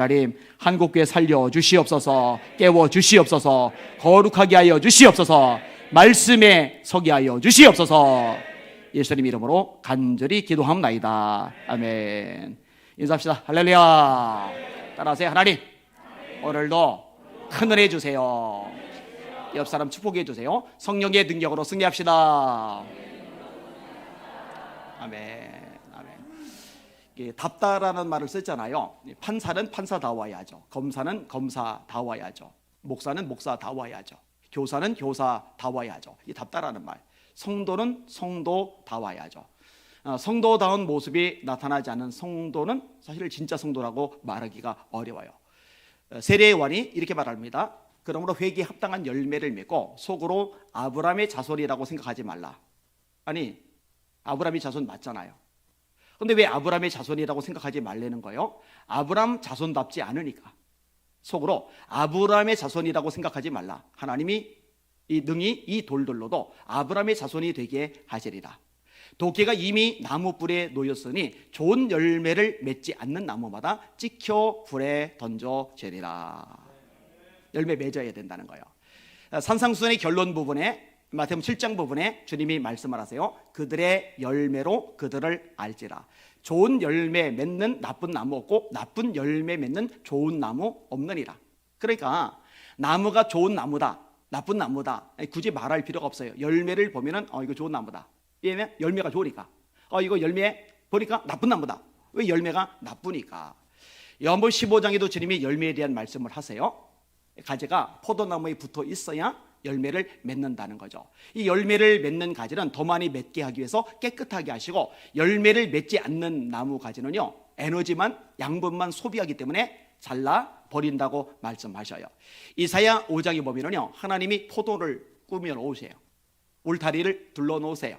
하나님, 한국교회 살려 주시옵소서. 깨워 주시옵소서. 거룩하게 하여 주시옵소서. 말씀에 서게 하여 주시옵소서. 예수님 이름으로 간절히 기도합나이다. 아멘. 인사합시다. 할렐루야. 따라하세요. 하나님, 오늘도 큰 은혜 주세요. 옆 사람 축복해 주세요. 성령의 능력으로 승리합시다. 아멘. 답다라는 말을 썼잖아요. 판사는 판사다워야죠. 검사는 검사다워야죠. 목사는 목사다워야죠. 교사는 교사다워야죠. 이 답다라는 말. 성도는 성도다워야죠. 성도다운 모습이 나타나지 않는 성도는 사실 진짜 성도라고 말하기가 어려워요. 세례 요한이 이렇게 말합니다. 그러므로 회개에 합당한 열매를 맺고 속으로 아브라함의 자손이라고 생각하지 말라. 아니, 아브라함의 자손 맞잖아요. 그런데 왜 아브라함의 자손이라고 생각하지 말라는 거예요? 아브라함 자손답지 않으니까. 속으로 아브라함의 자손이라고 생각하지 말라. 하나님이 이 능히 이 돌들로도 아브라함의 자손이 되게 하시리라. 도끼가 이미 나무 뿔에 놓였으니 좋은 열매를 맺지 않는 나무마다 찍혀 불에 던져지리라. 열매 맺어야 된다는 거예요. 산상수훈의 결론 부분에, 마태복음 7장 부분에 주님이 말씀을 하세요. 그들의 열매로 그들을 알지라. 좋은 열매 맺는 나쁜 나무 없고 나쁜 열매 맺는 좋은 나무 없느니라. 그러니까 나무가 좋은 나무다, 나쁜 나무다, 굳이 말할 필요가 없어요. 열매를 보면은 이거 좋은 나무다. 왜냐면 열매가 좋으니까. 이거 열매 보니까 나쁜 나무다. 왜? 열매가 나쁘니까. 요한복음 15장에도 주님이 열매에 대한 말씀을 하세요. 가지가 포도나무에 붙어 있어야 열매를 맺는다는 거죠. 이 열매를 맺는 가지는 더 많이 맺게 하기 위해서 깨끗하게 하시고, 열매를 맺지 않는 나무 가지는요, 에너지만 양분만 소비하기 때문에 잘라 버린다고 말씀하셔요. 이사야 5장에 보면은요, 하나님이 포도를 꾸며 놓으세요. 울타리를 둘러 놓으세요.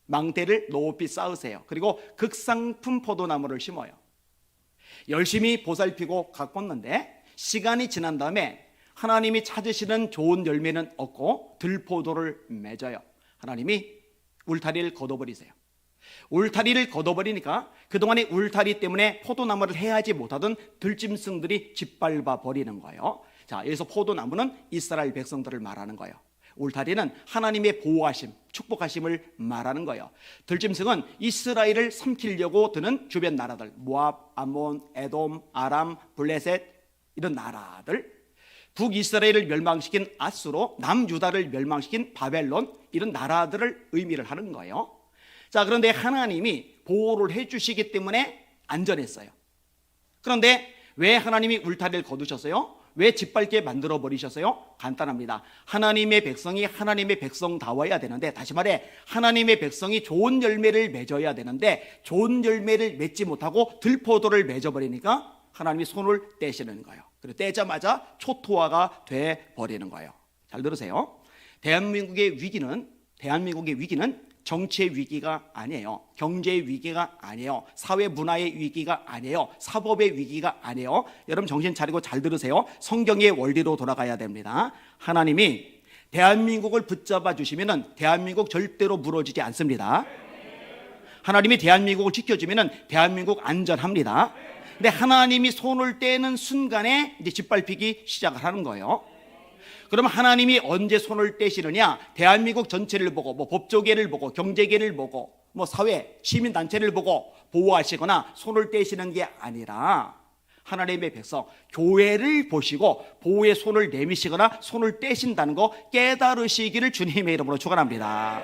망대를 높이 쌓으세요. 그리고 극상품 포도나무를 심어요. 열심히 보살피고 가꿨는데 시간이 지난 다음에 하나님이 찾으시는 좋은 열매는 없고 들포도를 맺어요. 하나님이 울타리를 걷어버리세요. 울타리를 걷어버리니까 그동안의 울타리 때문에 포도나무를 해하지 못하던 들짐승들이 짓밟아 버리는 거예요. 자, 여기서 포도나무는 이스라엘 백성들을 말하는 거예요. 울타리는 하나님의 보호하심, 축복하심을 말하는 거예요. 들짐승은 이스라엘을 삼키려고 드는 주변 나라들, 모압, 암몬, 에돔, 아람, 블레셋, 이런 나라들, 북이스라엘을 멸망시킨 아수로, 남유다를 멸망시킨 바벨론, 이런 나라들을 의미를 하는 거예요. 자, 그런데 하나님이 보호를 해주시기 때문에 안전했어요. 그런데 왜 하나님이 울타리를 거두셨어요? 왜 짓밟게 만들어 버리셨어요? 간단합니다. 하나님의 백성이 하나님의 백성다워야 되는데, 다시 말해 하나님의 백성이 좋은 열매를 맺어야 되는데 좋은 열매를 맺지 못하고 들포도를 맺어버리니까 하나님이 손을 떼시는 거예요. 그리고 떼자마자 초토화가 돼 버리는 거예요. 잘 들으세요. 대한민국의 위기는 정치의 위기가 아니에요. 경제의 위기가 아니에요. 사회 문화의 위기가 아니에요. 사법의 위기가 아니에요. 여러분 정신 차리고 잘 들으세요. 성경의 원리로 돌아가야 됩니다. 하나님이 대한민국을 붙잡아 주시면 대한민국 절대로 무너지지 않습니다. 하나님이 대한민국을 지켜주면 대한민국 안전합니다. 근데 하나님이 손을 떼는 순간에 이제 짓밟히기 시작을 하는 거예요. 그럼 하나님이 언제 손을 떼시느냐? 대한민국 전체를 보고, 법조계를 보고, 경제계를 보고, 사회, 시민단체를 보고 보호하시거나 손을 떼시는 게 아니라 하나님의 백성, 교회를 보시고 보호의 손을 내미시거나 손을 떼신다는 거 깨달으시기를 주님의 이름으로 축원합니다.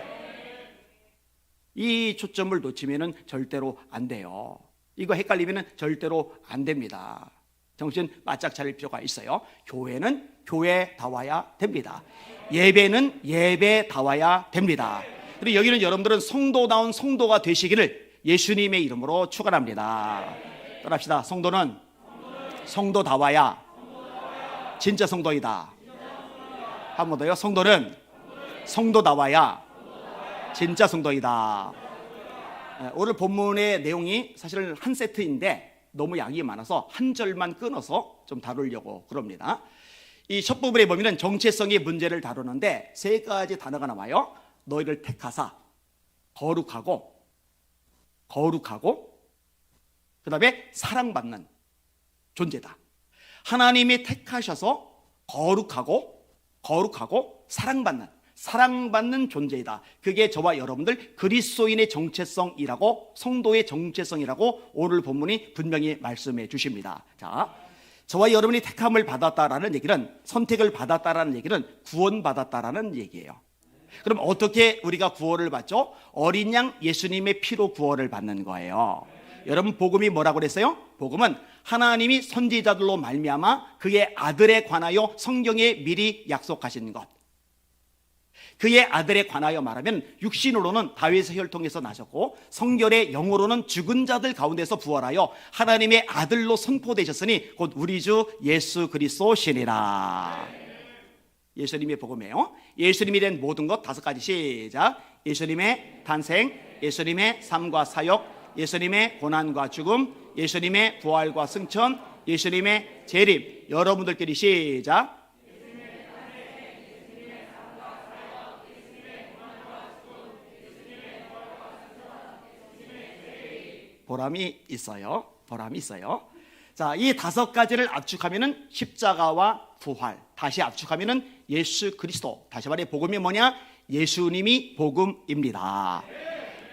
이 초점을 놓치면 절대로 안 돼요. 이거 헷갈리면 절대로 안 됩니다. 정신 바짝 차릴 필요가 있어요. 교회는 교회다워야 됩니다. 예배는 예배다워야 됩니다. 그리고 여기는 여러분들은 성도다운 성도가 되시기를 예수님의 이름으로 축원합니다. 따라합시다. 성도는 성도다워야 진짜 성도이다. 한 번 더요. 성도는 성도다워야 진짜 성도이다. 오늘 본문의 내용이 사실은 한 세트인데 너무 양이 많아서 한 절만 끊어서 좀 다루려고 그럽니다. 이 첫 부분에 보면 정체성의 문제를 다루는데 세 가지 단어가 나와요. 너희를 택하사, 거룩하고 그 다음에 사랑받는 존재다. 하나님이 택하셔서 거룩하고 사랑받는 존재이다. 그게 저와 여러분들 그리스도인의 정체성이라고, 성도의 정체성이라고 오늘 본문이 분명히 말씀해 주십니다. 자, 저와 여러분이 택함을 받았다라는 얘기는, 선택을 받았다라는 얘기는 구원받았다라는 얘기예요. 그럼 어떻게 우리가 구원을 받죠? 어린 양 예수님의 피로 구원을 받는 거예요. 여러분, 복음이 뭐라고 그랬어요? 복음은 하나님이 선지자들로 말미암아 그의 아들에 관하여 성경에 미리 약속하신 것, 그의 아들에 관하여 말하면 육신으로는 다윗의 혈통에서 나셨고 성결의 영으로는 죽은 자들 가운데서 부활하여 하나님의 아들로 선포되셨으니 곧 우리 주 예수 그리스도시니라. 예수님의 복음이에요. 예수님이 된 모든 것 5가지 시작. 예수님의 탄생, 예수님의 삶과 사역, 예수님의 고난과 죽음, 예수님의 부활과 승천, 예수님의 재림. 여러분들끼리 시작. 보람이 있어요. 자, 이 5가지를 압축하면은 십자가와 부활, 다시 압축하면은 예수 그리스도. 다시 말해 복음이 뭐냐? 예수님이 복음입니다.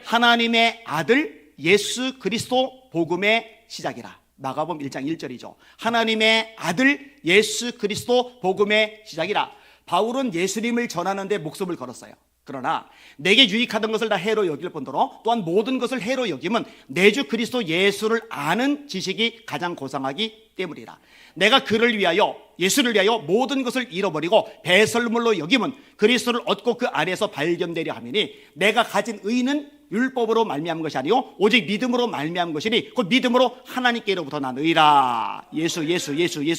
하나님의 아들 예수 그리스도 복음의 시작이라. 마가복음 1장 1절이죠. 하나님의 아들 예수 그리스도 복음의 시작이라. 바울은 예수님을 전하는데 목숨을 걸었어요. 그러나 내게 유익하던 것을 다 해로 여길 뿐더러 또한 모든 것을 해로 여김은 내 주 그리스도 예수를 아는 지식이 가장 고상하기 때문이라. 내가 그를 위하여, 예수를 위하여 모든 것을 잃어버리고 배설물로 여김은 그리스도를 얻고 그 안에서 발견되려 함이니 내가 가진 의는 율법으로 말미암은 것이 아니요 오직 믿음으로 말미암은 것이니 곧 믿음으로 하나님께로부터 난 의라. 예수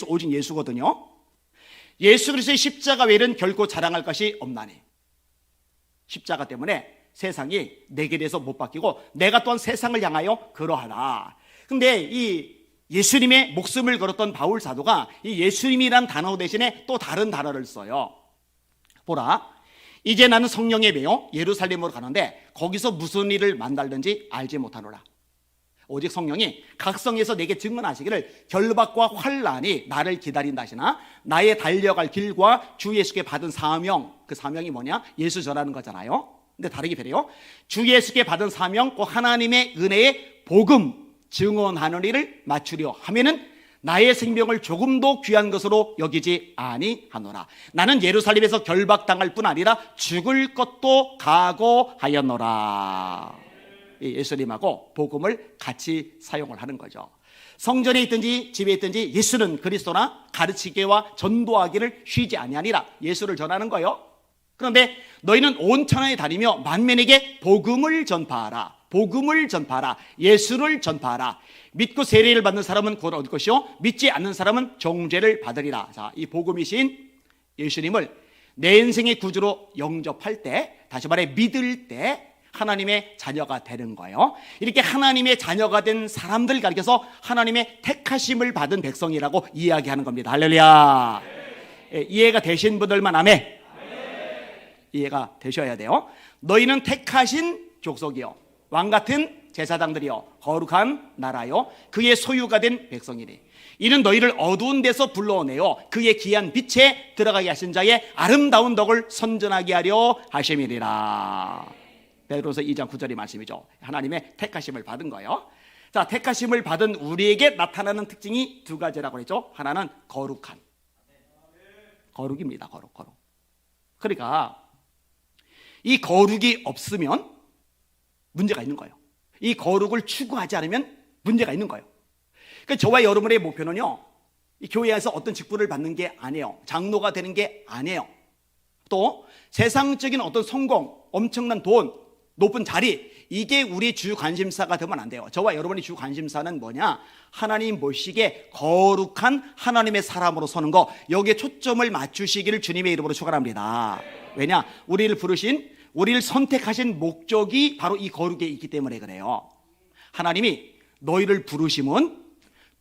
오직 예수거든요. 예수 그리스도의 십자가 외에는 결코 자랑할 것이 없나니. 십자가 때문에 세상이 내게 대해서 못 바뀌고 내가 또한 세상을 향하여 그러하다. 근데 이 예수님의 목숨을 걸었던 바울 사도가 이 예수님이란 단어 대신에 또 다른 단어를 써요. 보라, 이제 나는 성령에 매여 예루살렘으로 가는데 거기서 무슨 일을 만날는지 알지 못하노라. 오직 성령이 각성에서 내게 증언하시기를 결박과 환난이 나를 기다린다 하시나 나의 달려갈 길과 주 예수께 받은 사명, 그 사명이 뭐냐? 예수 전하는 거잖아요. 근데 다르게 그래요. 주 예수께 받은 사명, 곧 하나님의 은혜의 복음 증언하는 일을 맞추려 하면은 나의 생명을 조금도 귀한 것으로 여기지 아니하노라. 나는 예루살렘에서 결박당할 뿐 아니라 죽을 것도 각오하였노라. 예수님하고 복음을 같이 사용을 하는 거죠. 성전에 있든지 집에 있든지 예수는 그리스도나 가르치기와 전도하기를 쉬지 아니하니라. 예수를 전하는 거예요. 그런데 너희는 온 천하에 다니며 만민에게 복음을 전파하라. 예수를 전파하라. 믿고 세례를 받는 사람은 곧 얻을 것이요 믿지 않는 사람은 정죄를 받으리라. 자, 이 복음이신 예수님을 내 인생의 구주로 영접할 때, 다시 말해 믿을 때 하나님의 자녀가 되는 거예요. 이렇게 하나님의 자녀가 된 사람들 가리켜서 하나님의 택하심을 받은 백성이라고 이야기하는 겁니다. 할렐루야. 이해가 되신 분들만 아멘. 이해가 되셔야 돼요. 너희는 택하신 족속이요 왕같은 제사장들이요 거룩한 나라요 그의 소유가 된 백성이니 이는 너희를 어두운 데서 불러내어 그의 귀한 빛에 들어가게 하신 자의 아름다운 덕을 선전하게 하려 하심이니라. 베드로서 2장 9절의 말씀이죠. 하나님의 택하심을 받은 거예요. 자, 택하심을 받은 우리에게 나타나는 특징이 2가지라고 했죠. 하나는 거룩입니다. 거룩. 그러니까 이 거룩이 없으면 문제가 있는 거예요. 이 거룩을 추구하지 않으면 문제가 있는 거예요. 그러니까 저와 여러분의 목표는요, 이 교회에서 어떤 직분을 받는 게 아니에요. 장로가 되는 게 아니에요. 또 세상적인 어떤 성공, 엄청난 돈, 높은 자리, 이게 우리 주 관심사가 되면 안 돼요. 저와 여러분의 주 관심사는 뭐냐? 하나님 보시기에 거룩한 하나님의 사람으로 서는 거, 여기에 초점을 맞추시기를 주님의 이름으로 축원합니다. 왜냐? 우리를 선택하신 목적이 바로 이 거룩에 있기 때문에 그래요. 하나님이 너희를 부르심은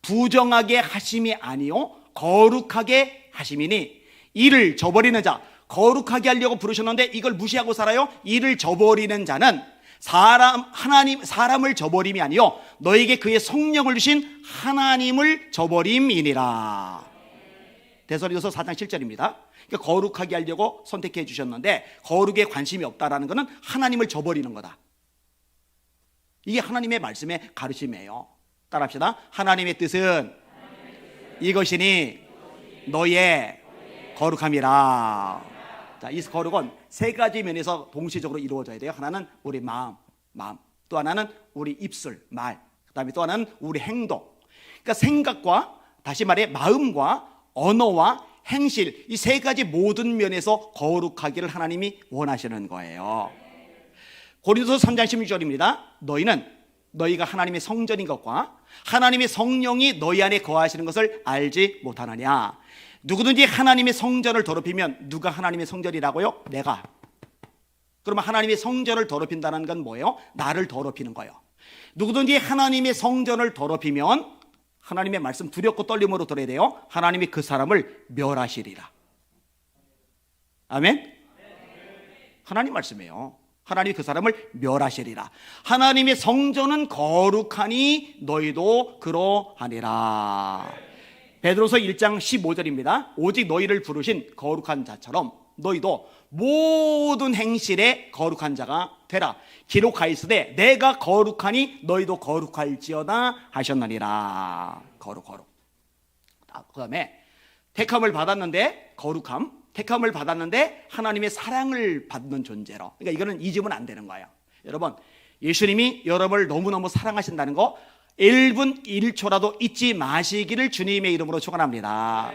부정하게 하심이 아니요 거룩하게 하심이니 이를 저버리는 자, 거룩하게 하려고 부르셨는데 이걸 무시하고 살아요? 이를 저버리는 자는 사람을 저버림이 아니요 너에게 그의 성령을 주신 하나님을 저버림이니라. 데살로니가서 4장 7절입니다. 그러니까 거룩하게 하려고 선택해 주셨는데 거룩에 관심이 없다라는 것은 하나님을 저버리는 거다. 이게 하나님의 말씀의 가르침이에요. 따라합시다. 하나님의 뜻은 이것이니 너의 거룩함이라. 자, 이 거룩은 세 가지 면에서 동시적으로 이루어져야 돼요. 하나는 우리 마음. 또 하나는 우리 입술, 말. 그다음에 또 하나는 우리 행동. 그러니까 생각과, 다시 말해 마음과 언어와 행실, 이 세 가지 모든 면에서 거룩하기를 하나님이 원하시는 거예요. 고린도서 3장 16절입니다. 너희가 하나님의 성전인 것과 하나님의 성령이 너희 안에 거하시는 것을 알지 못하느냐. 누구든지 하나님의 성전을 더럽히면, 누가 하나님의 성전이라고요? 내가. 그러면 하나님의 성전을 더럽힌다는 건 뭐예요? 나를 더럽히는 거예요. 누구든지 하나님의 성전을 더럽히면, 하나님의 말씀 두렵고 떨림으로 들어야 돼요. 하나님이 그 사람을 멸하시리라. 아멘? 하나님 말씀이에요. 하나님이 그 사람을 멸하시리라. 하나님의 성전은 거룩하니 너희도 그러하니라. 베드로서 1장 15절입니다. 오직 너희를 부르신 거룩한 자처럼 너희도 모든 행실에 거룩한 자가 되라. 기록하였으되 내가 거룩하니 너희도 거룩할지어다 하셨느니라. 거룩. 그 다음에 택함을 받았는데 거룩함, 택함을 받았는데 하나님의 사랑을 받는 존재로. 그러니까 이거는 잊으면 안 되는 거예요. 여러분, 예수님이 여러분을 너무너무 사랑하신다는 거 1분 1초라도 잊지 마시기를 주님의 이름으로 축원합니다.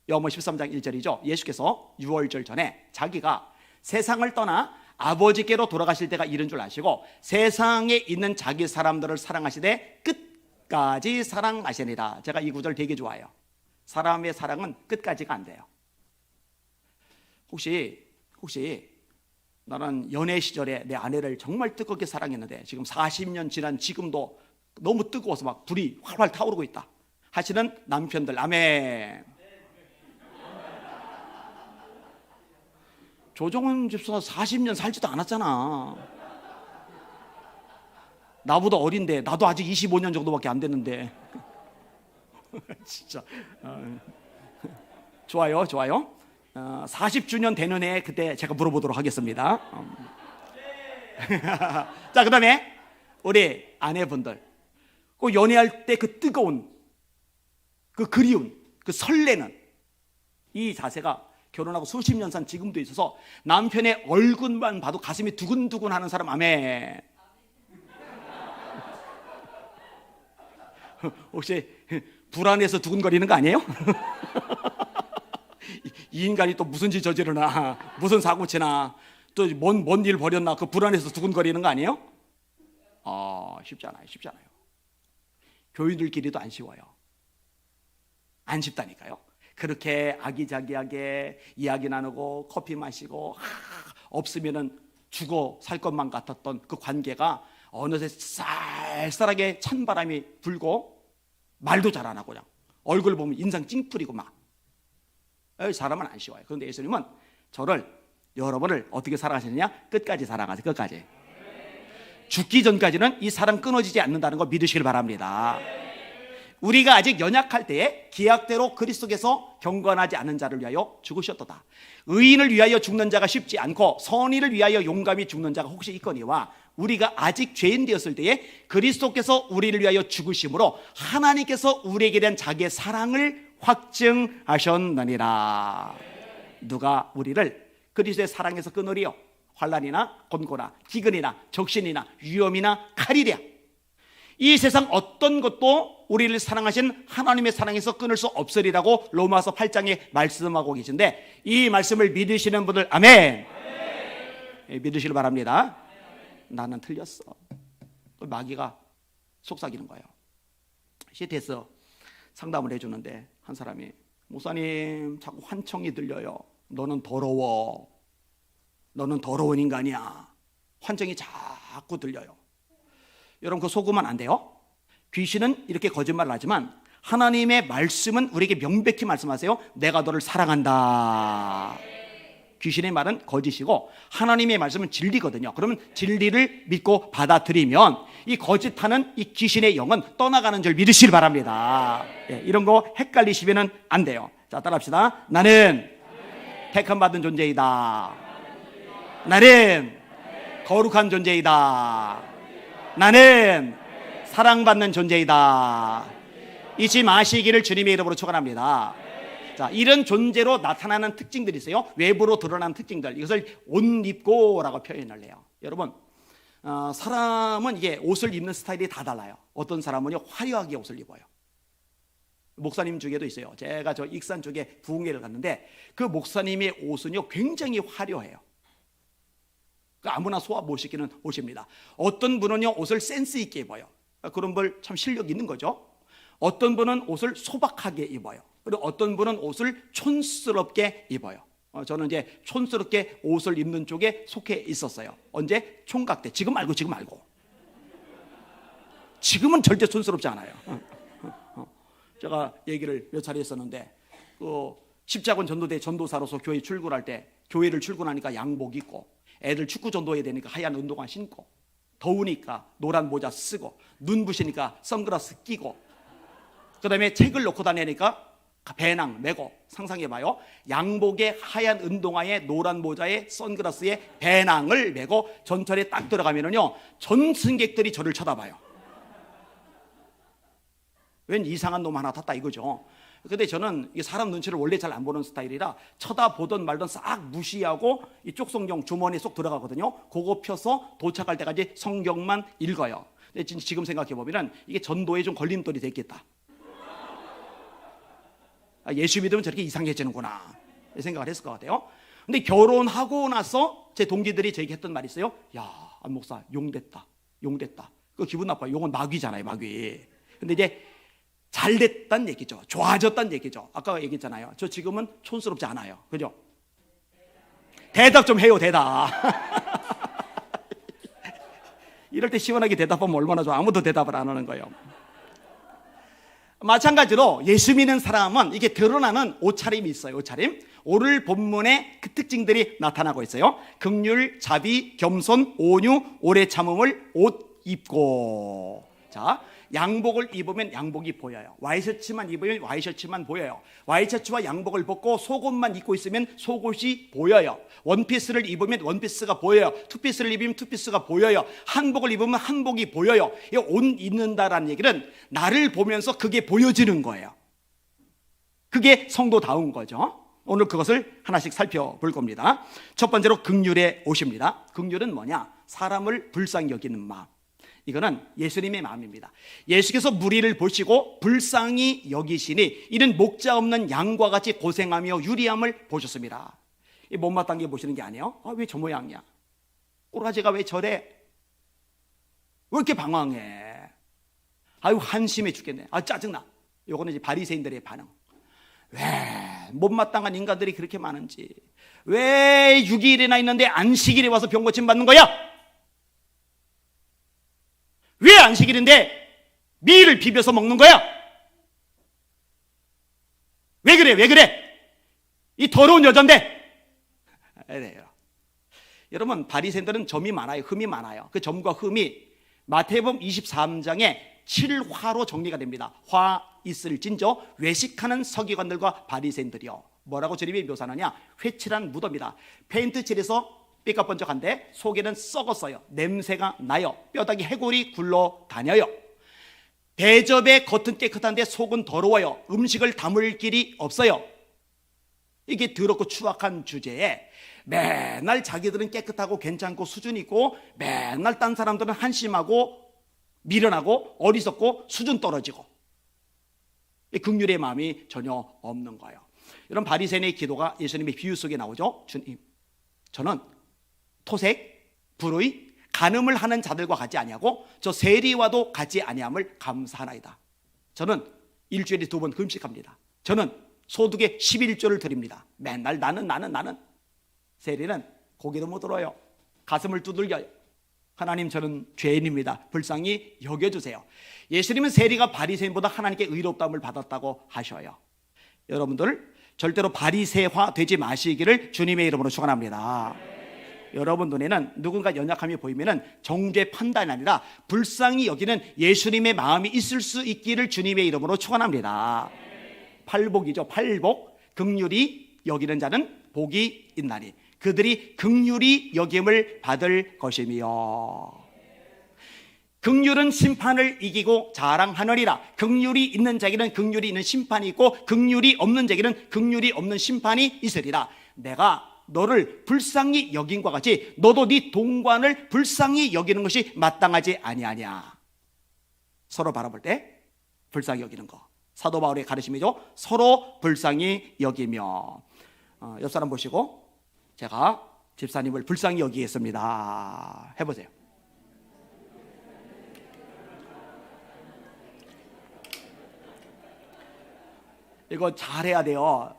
요한복음 13장 1절이죠. 예수께서 유월절 전에 자기가 세상을 떠나 아버지께로 돌아가실 때가 이른 줄 아시고 세상에 있는 자기 사람들을 사랑하시되 끝까지 사랑하시니라. 제가 이 구절 되게 좋아해요. 사람의 사랑은 끝까지가 안 돼요. 혹시 나는 연애 시절에 내 아내를 정말 뜨겁게 사랑했는데 지금 40년 지난 지금도 너무 뜨거워서 막 불이 활활 타오르고 있다 하시는 남편들, 아멘. 조정훈 집사 40년 살지도 않았잖아. 나보다 어린데, 나도 아직 25년 정도밖에 안 됐는데. 진짜 좋아요. 40주년 되는 해 그때 제가 물어보도록 하겠습니다. 자, 그 다음에 우리 아내분들, 그 연애할 때 그 뜨거운, 그 그리운, 그 설레는 이 자세가 결혼하고 수십 년 산 지금도 있어서 남편의 얼굴만 봐도 가슴이 두근두근 하는 사람, 아멘. 혹시 불안해서 두근거리는 거 아니에요? 이 인간이 또 무슨 짓 저지르나, 무슨 사고 치나, 또 뭔 일 벌였나, 그 불안해서 두근거리는 거 아니에요? 쉽지 않아요. 교인들끼리도 안 쉬워요. 안 쉽다니까요. 그렇게 아기자기하게 이야기 나누고 커피 마시고 없으면은 죽어 살 것만 같았던 그 관계가 어느새 쌀쌀하게 찬바람이 불고 말도 잘 안 하고 그냥 얼굴 보면 인상 찡풀이고 막. 사람은 안 쉬워요. 그런데 예수님은 여러분을 어떻게 사랑하시느냐? 끝까지 사랑하세요. 끝까지. 죽기 전까지는 이 사랑 끊어지지 않는다는 거 믿으시길 바랍니다. 우리가 아직 연약할 때에 기약대로 그리스도께서 경건하지 않은 자를 위하여 죽으셨도다. 의인을 위하여 죽는 자가 쉽지 않고 선의를 위하여 용감히 죽는 자가 혹시 있거니와 우리가 아직 죄인 되었을 때에 그리스도께서 우리를 위하여 죽으심으로 하나님께서 우리에게 대한 자기의 사랑을 확증하셨느니라. 누가 우리를 그리스도의 사랑에서 끊으리요? 환난이나 곤고나 기근이나 적신이나 위험이나 칼이랴. 이 세상 어떤 것도 우리를 사랑하신 하나님의 사랑에서 끊을 수 없으리라고 로마서 8장에 말씀하고 계신데 이 말씀을 믿으시는 분들 아멘. 믿으시길 바랍니다. 나는 틀렸어. 마귀가 속삭이는 거예요. CT에서 상담을 해주는데 한 사람이 목사님 자꾸 환청이 들려요. 너는 더러워. 너는 더러운 인간이야. 환청이 자꾸 들려요. 여러분, 그거 속으면 안 돼요. 귀신은 이렇게 거짓말을 하지만 하나님의 말씀은 우리에게 명백히 말씀하세요. 내가 너를 사랑한다. 귀신의 말은 거짓이고 하나님의 말씀은 진리거든요. 그러면 진리를 믿고 받아들이면 이 거짓하는 이 귀신의 영은 떠나가는 줄 믿으시길 바랍니다. 예, 이런 거 헷갈리시면 안 돼요. 자, 따라합시다. 나는 택함 받은 존재이다. 나는 거룩한 존재이다. 나는 사랑받는 존재이다. 잊지 마시기를 주님의 이름으로 축원합니다. 자, 이런 존재로 나타나는 특징들이 있어요. 외부로 드러나는 특징들. 이것을 옷 입고라고 표현을 해요. 여러분, 사람은 이게 옷을 입는 스타일이 다 달라요. 어떤 사람은요 화려하게 옷을 입어요. 목사님 중에도 있어요. 제가 저 익산 쪽에 부흥회를 갔는데 그 목사님의 옷은요 굉장히 화려해요. 아무나 소화 못 시키는 옷입니다. 어떤 분은요 옷을 센스 있게 입어요. 그런 분 참 실력 있는 거죠. 어떤 분은 옷을 소박하게 입어요. 그리고 어떤 분은 옷을 촌스럽게 입어요. 저는 이제 촌스럽게 옷을 입는 쪽에 속해 있었어요. 언제? 총각 때. 지금 말고 지금은 절대 촌스럽지 않아요. 제가 얘기를 몇 차례 했었는데 십자군 전도대 전도사로서 교회 출근할 때 교회를 출근하니까 양복 입고 애들 축구 전도해야 되니까 하얀 운동화 신고 더우니까 노란 모자 쓰고 눈 부시니까 선글라스 끼고 그 다음에 책을 놓고 다니니까 배낭 메고 상상해봐요. 양복에 하얀 운동화에 노란 모자에 선글라스에 배낭을 메고 전철에 딱 들어가면은요 전 승객들이 저를 쳐다봐요. 웬 이상한 놈 하나 탔다 이거죠. 근데 저는 사람 눈치를 원래 잘 안 보는 스타일이라 쳐다보던 말던 싹 무시하고 이쪽 성경 주머니에 쏙 들어가거든요. 그거 펴서 도착할 때까지 성경만 읽어요. 근데 지금 생각해보면 이게 전도에 좀 걸림돌이 됐겠다. 예수 믿으면 저렇게 이상해지는구나 생각을 했을 것 같아요. 근데 결혼하고 나서 제 동기들이 저에게 했던 말이 있어요. 야, 안 목사 용됐다. 그거 기분 나빠요. 용은 마귀잖아요, 마귀. 근데 이제 잘 됐다는 얘기죠. 좋아졌다는 얘기죠. 아까 얘기했잖아요. 저 지금은 촌스럽지 않아요. 그죠? 대답 좀 해요, 대답. 이럴 때 시원하게 대답하면 얼마나 좋아. 아무도 대답을 안 하는 거예요. 마찬가지로 예수 믿는 사람은 이게 드러나는 옷차림이 있어요. 옷차림. 오늘 본문에 그 특징들이 나타나고 있어요. 긍휼, 자비, 겸손, 온유, 오래 참음을 옷 입고. 자, 양복을 입으면 양복이 보여요. 와이셔츠만 입으면 와이셔츠만 보여요. 와이셔츠와 양복을 벗고 속옷만 입고 있으면 속옷이 보여요. 원피스를 입으면 원피스가 보여요. 투피스를 입으면 투피스가 보여요. 한복을 입으면 한복이 보여요. 이 옷 입는다라는 얘기는 나를 보면서 그게 보여지는 거예요. 그게 성도다운 거죠. 오늘 그것을 하나씩 살펴볼 겁니다. 첫 번째로 긍휼의 옷입니다. 긍휼은 뭐냐? 사람을 불쌍히 여기는 마음. 이거는 예수님의 마음입니다. 예수께서 무리를 보시고 불쌍히 여기시니 이는 목자 없는 양과 같이 고생하며 유리함을 보셨습니다. 이 못마땅하게 보시는 게 아니에요. 왜 저 모양이야? 꼬라지가 왜 저래? 왜 이렇게 방황해? 아유 한심해 죽겠네. 짜증나. 요거는 이제 바리새인들의 반응. 왜 못마땅한 인간들이 그렇게 많은지, 왜 6일이나 있는데 안식일에 와서 병 고침 받는 거야? 왜 안식일인데 밀을 비벼서 먹는 거야? 왜 그래? 이 더러운 여잔데. 여러분, 바리새인들은 점이 많아요. 흠이 많아요. 그 점과 흠이 마태복음 23장에 7화로 정리가 됩니다. 화 있을진저 외식하는 서기관들과 바리새인들이요. 뭐라고 주님이 묘사하느냐? 회칠한 무덤이다. 페인트 칠해서 삐까번쩍한데 속에는 썩었어요. 냄새가 나요. 뼈다귀 해골이 굴러다녀요. 대접의 겉은 깨끗한데 속은 더러워요. 음식을 담을 길이 없어요. 이게 더럽고 추악한 주제에 맨날 자기들은 깨끗하고 괜찮고 수준 있고 맨날 딴 사람들은 한심하고 미련하고 어리석고 수준 떨어지고 긍휼의 마음이 전혀 없는 거예요. 이런 바리새인의 기도가 예수님의 비유 속에 나오죠. 주님, 저는 토색, 불의, 간음을 하는 자들과 같지 아니하고 저 세리와도 같지 아니함을 감사하나이다. 저는 일주일에 2번 금식합니다. 저는 소득의 11조를 드립니다. 맨날 나는. 세리는 고개도 못 들어요. 가슴을 두들겨요. 하나님, 저는 죄인입니다. 불쌍히 여겨주세요. 예수님은 세리가 바리새인보다 하나님께 의롭다함을 받았다고 하셔요. 여러분들, 절대로 바리새화 되지 마시기를 주님의 이름으로 축원합니다. 여러분 눈에는 누군가 연약함이 보이면은 정죄 판단이 아니라 불쌍히 여기는 예수님의 마음이 있을 수 있기를 주님의 이름으로 축원합니다. 팔복이죠. 팔복. 긍휼히 여기는 자는 복이 있나니 그들이 긍휼히 여김을 받을 것이며, 긍휼은 심판을 이기고 자랑하느니라. 긍휼이 있는 자에게는 긍휼이 있는 심판이 있고 긍휼이 없는 자에게는 긍휼이 없는 심판이 있으리라. 내가 너를 불쌍히 여긴과 같이 너도 네 동관을 불쌍히 여기는 것이 마땅하지 아니하냐. 서로 바라볼 때 불쌍히 여기는 거, 사도 바울의 가르침이죠. 서로 불쌍히 여기며. 옆 사람 보시고 제가 집사님을 불쌍히 여기겠습니다 해보세요. 이거 잘해야 돼요.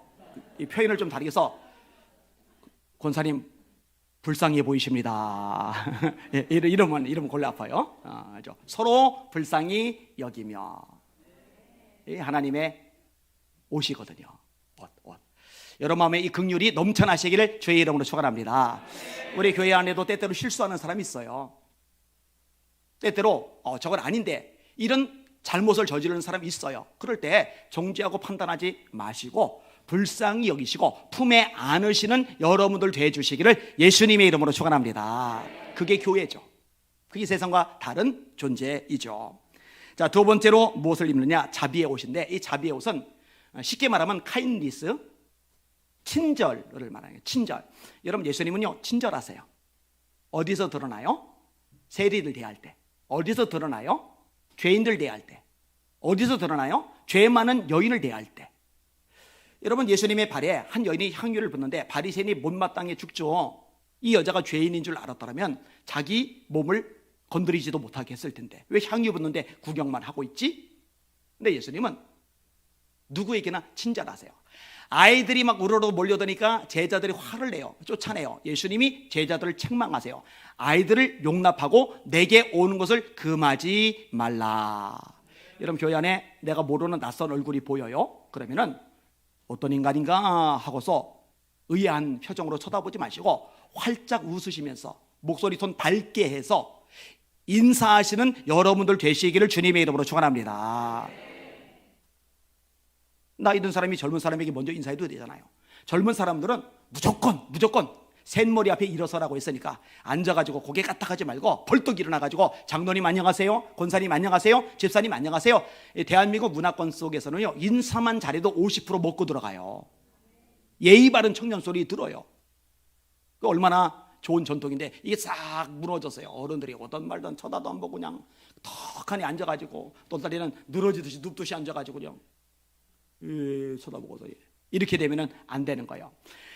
이 표현을 좀 다르게 해서 권사님 불쌍해 보이십니다. 이러면 골래 아파요. 서로 불쌍히 여기며. 하나님의 옷이거든요. 옷. 여러분 마음에 이 긍휼이 넘쳐나시기를 주의 이름으로 축원합니다. 우리 교회 안에도 때때로 실수하는 사람이 있어요. 때때로 저건 아닌데 이런 잘못을 저지르는 사람이 있어요. 그럴 때 정죄하고 판단하지 마시고 불쌍히 여기시고 품에 안으시는 여러분들 되어 주시기를 예수님의 이름으로 축원합니다. 그게 교회죠. 그게 세상과 다른 존재이죠. 자, 두 번째로 무엇을 입느냐? 자비의 옷인데, 이 자비의 옷은 쉽게 말하면 카인리스, 친절을 말하는 거예요. 친절. 여러분 예수님은요 친절하세요. 어디서 드러나요? 세리들 대할 때. 어디서 드러나요? 죄인들 대할 때. 어디서 드러나요? 죄 많은 여인을 대할 때. 여러분 예수님의 발에 한 여인이 향유를 붓는데 바리새인이 못마땅해 죽죠. 이 여자가 죄인인 줄 알았더라면 자기 몸을 건드리지도 못하게 했을 텐데 왜 향유 붓는데 구경만 하고 있지? 근데 예수님은 누구에게나 친절하세요. 아이들이 막 우르르 몰려드니까 제자들이 화를 내요. 쫓아내요. 예수님이 제자들을 책망하세요. 아이들을 용납하고 내게 오는 것을 금하지 말라. 여러분 교회 안에 내가 모르는 낯선 얼굴이 보여요? 그러면은 어떤 인간인가 하고서 의아한 표정으로 쳐다보지 마시고 활짝 웃으시면서 목소리 톤 밝게 해서 인사하시는 여러분들 되시기를 주님의 이름으로 축원합니다. 나이 든 사람이 젊은 사람에게 먼저 인사해도 되잖아요. 젊은 사람들은 무조건 샌머리 앞에 일어서라고 했으니까 앉아가지고 고개 까딱하지 말고 벌떡 일어나가지고 장로님 안녕하세요, 권사님 안녕하세요, 집사님 안녕하세요. 대한민국 문화권 속에서는요 인사만 잘해도 50% 먹고 들어가요. 예의 바른 청년 소리 들어요. 그 얼마나 좋은 전통인데 이게 싹 무너졌어요. 어른들이 오든 말든 쳐다도 안 보고 그냥 턱하니 앉아가지고 똘다리는 늘어지듯이 눕듯이 앉아가지고 그냥 쳐다보고서 이렇게 되면 안 되는 거예요.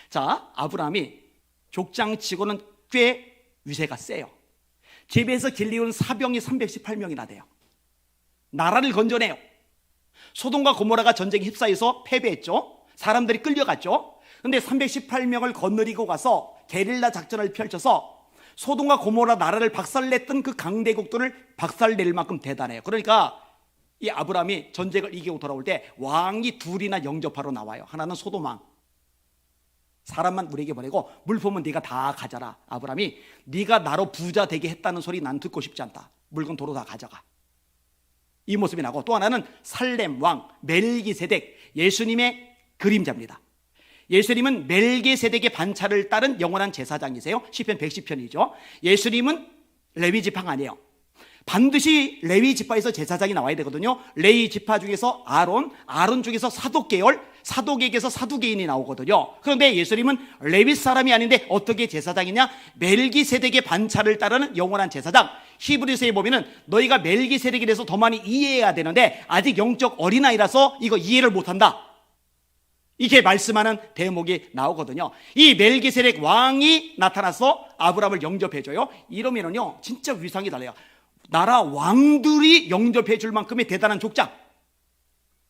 자, 아브라함이 족장치고는 꽤 위세가 세요. 집에서 길리운 사병이 318명이나 돼요. 나라를 건져내요. 소돔과 고모라가 전쟁에 휩싸여서 패배했죠. 사람들이 끌려갔죠. 그런데 318명을 거느리고 가서 게릴라 작전을 펼쳐서 소돔과 고모라 나라를 박살냈던 그 강대국들을 박살낼 만큼 대단해요. 그러니까 이 아브라함이 전쟁을 이기고 돌아올 때 왕이 둘이나 영접하러 나와요. 하나는 소돔왕, 사람만 우리에게 보내고 물품은 네가 다 가져라. 아브라함이 네가 나로 부자 되게 했다는 소리 난 듣고 싶지 않다. 물건 도로 다 가져가. 이 모습이 나고, 또 하나는 살렘 왕 멜기세덱, 예수님의 그림자입니다. 예수님은 멜기세덱의 반차를 따른 영원한 제사장이세요. 시편 110편이죠. 예수님은 레위 지파가 아니에요. 반드시 레위 지파에서 제사장이 나와야 되거든요. 레위 지파 중에서 아론 중에서 사독계열, 사독에게서 사두개인이 나오거든요. 그런데 예수님은 레위 사람이 아닌데 어떻게 제사장이냐? 멜기세덱의 반차를 따르는 영원한 제사장. 히브리서에 보면은 너희가 멜기세덱에 대해서 더 많이 이해해야 되는데 아직 영적 어린아이라서 이거 이해를 못한다, 이렇게 말씀하는 대목이 나오거든요. 이 멜기세덱 왕이 나타나서 아브라함을 영접해줘요. 이러면은요 진짜 위상이 달라요. 나라 왕들이 영접해 줄 만큼의 대단한 족장.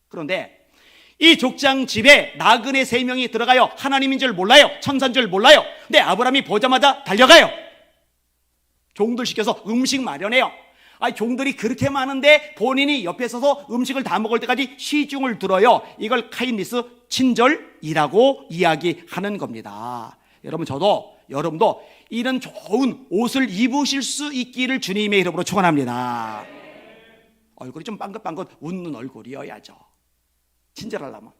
그런데 이 족장 집에 나그네 3명이 들어가요. 하나님인 줄 몰라요. 천사인 줄 몰라요. 근데 아브라함이 보자마자 달려가요. 종들 시켜서 음식 마련해요. 종들이 그렇게 많은데 본인이 옆에 서서 음식을 다 먹을 때까지 시중을 들어요. 이걸 카인니스, 친절이라고 이야기하는 겁니다. 여러분도 이런 좋은 옷을 입으실 수 있기를 주님의 이름으로 축원합니다. 얼굴이 좀 빵긋빵긋 웃는 얼굴이어야죠. 친절하려면.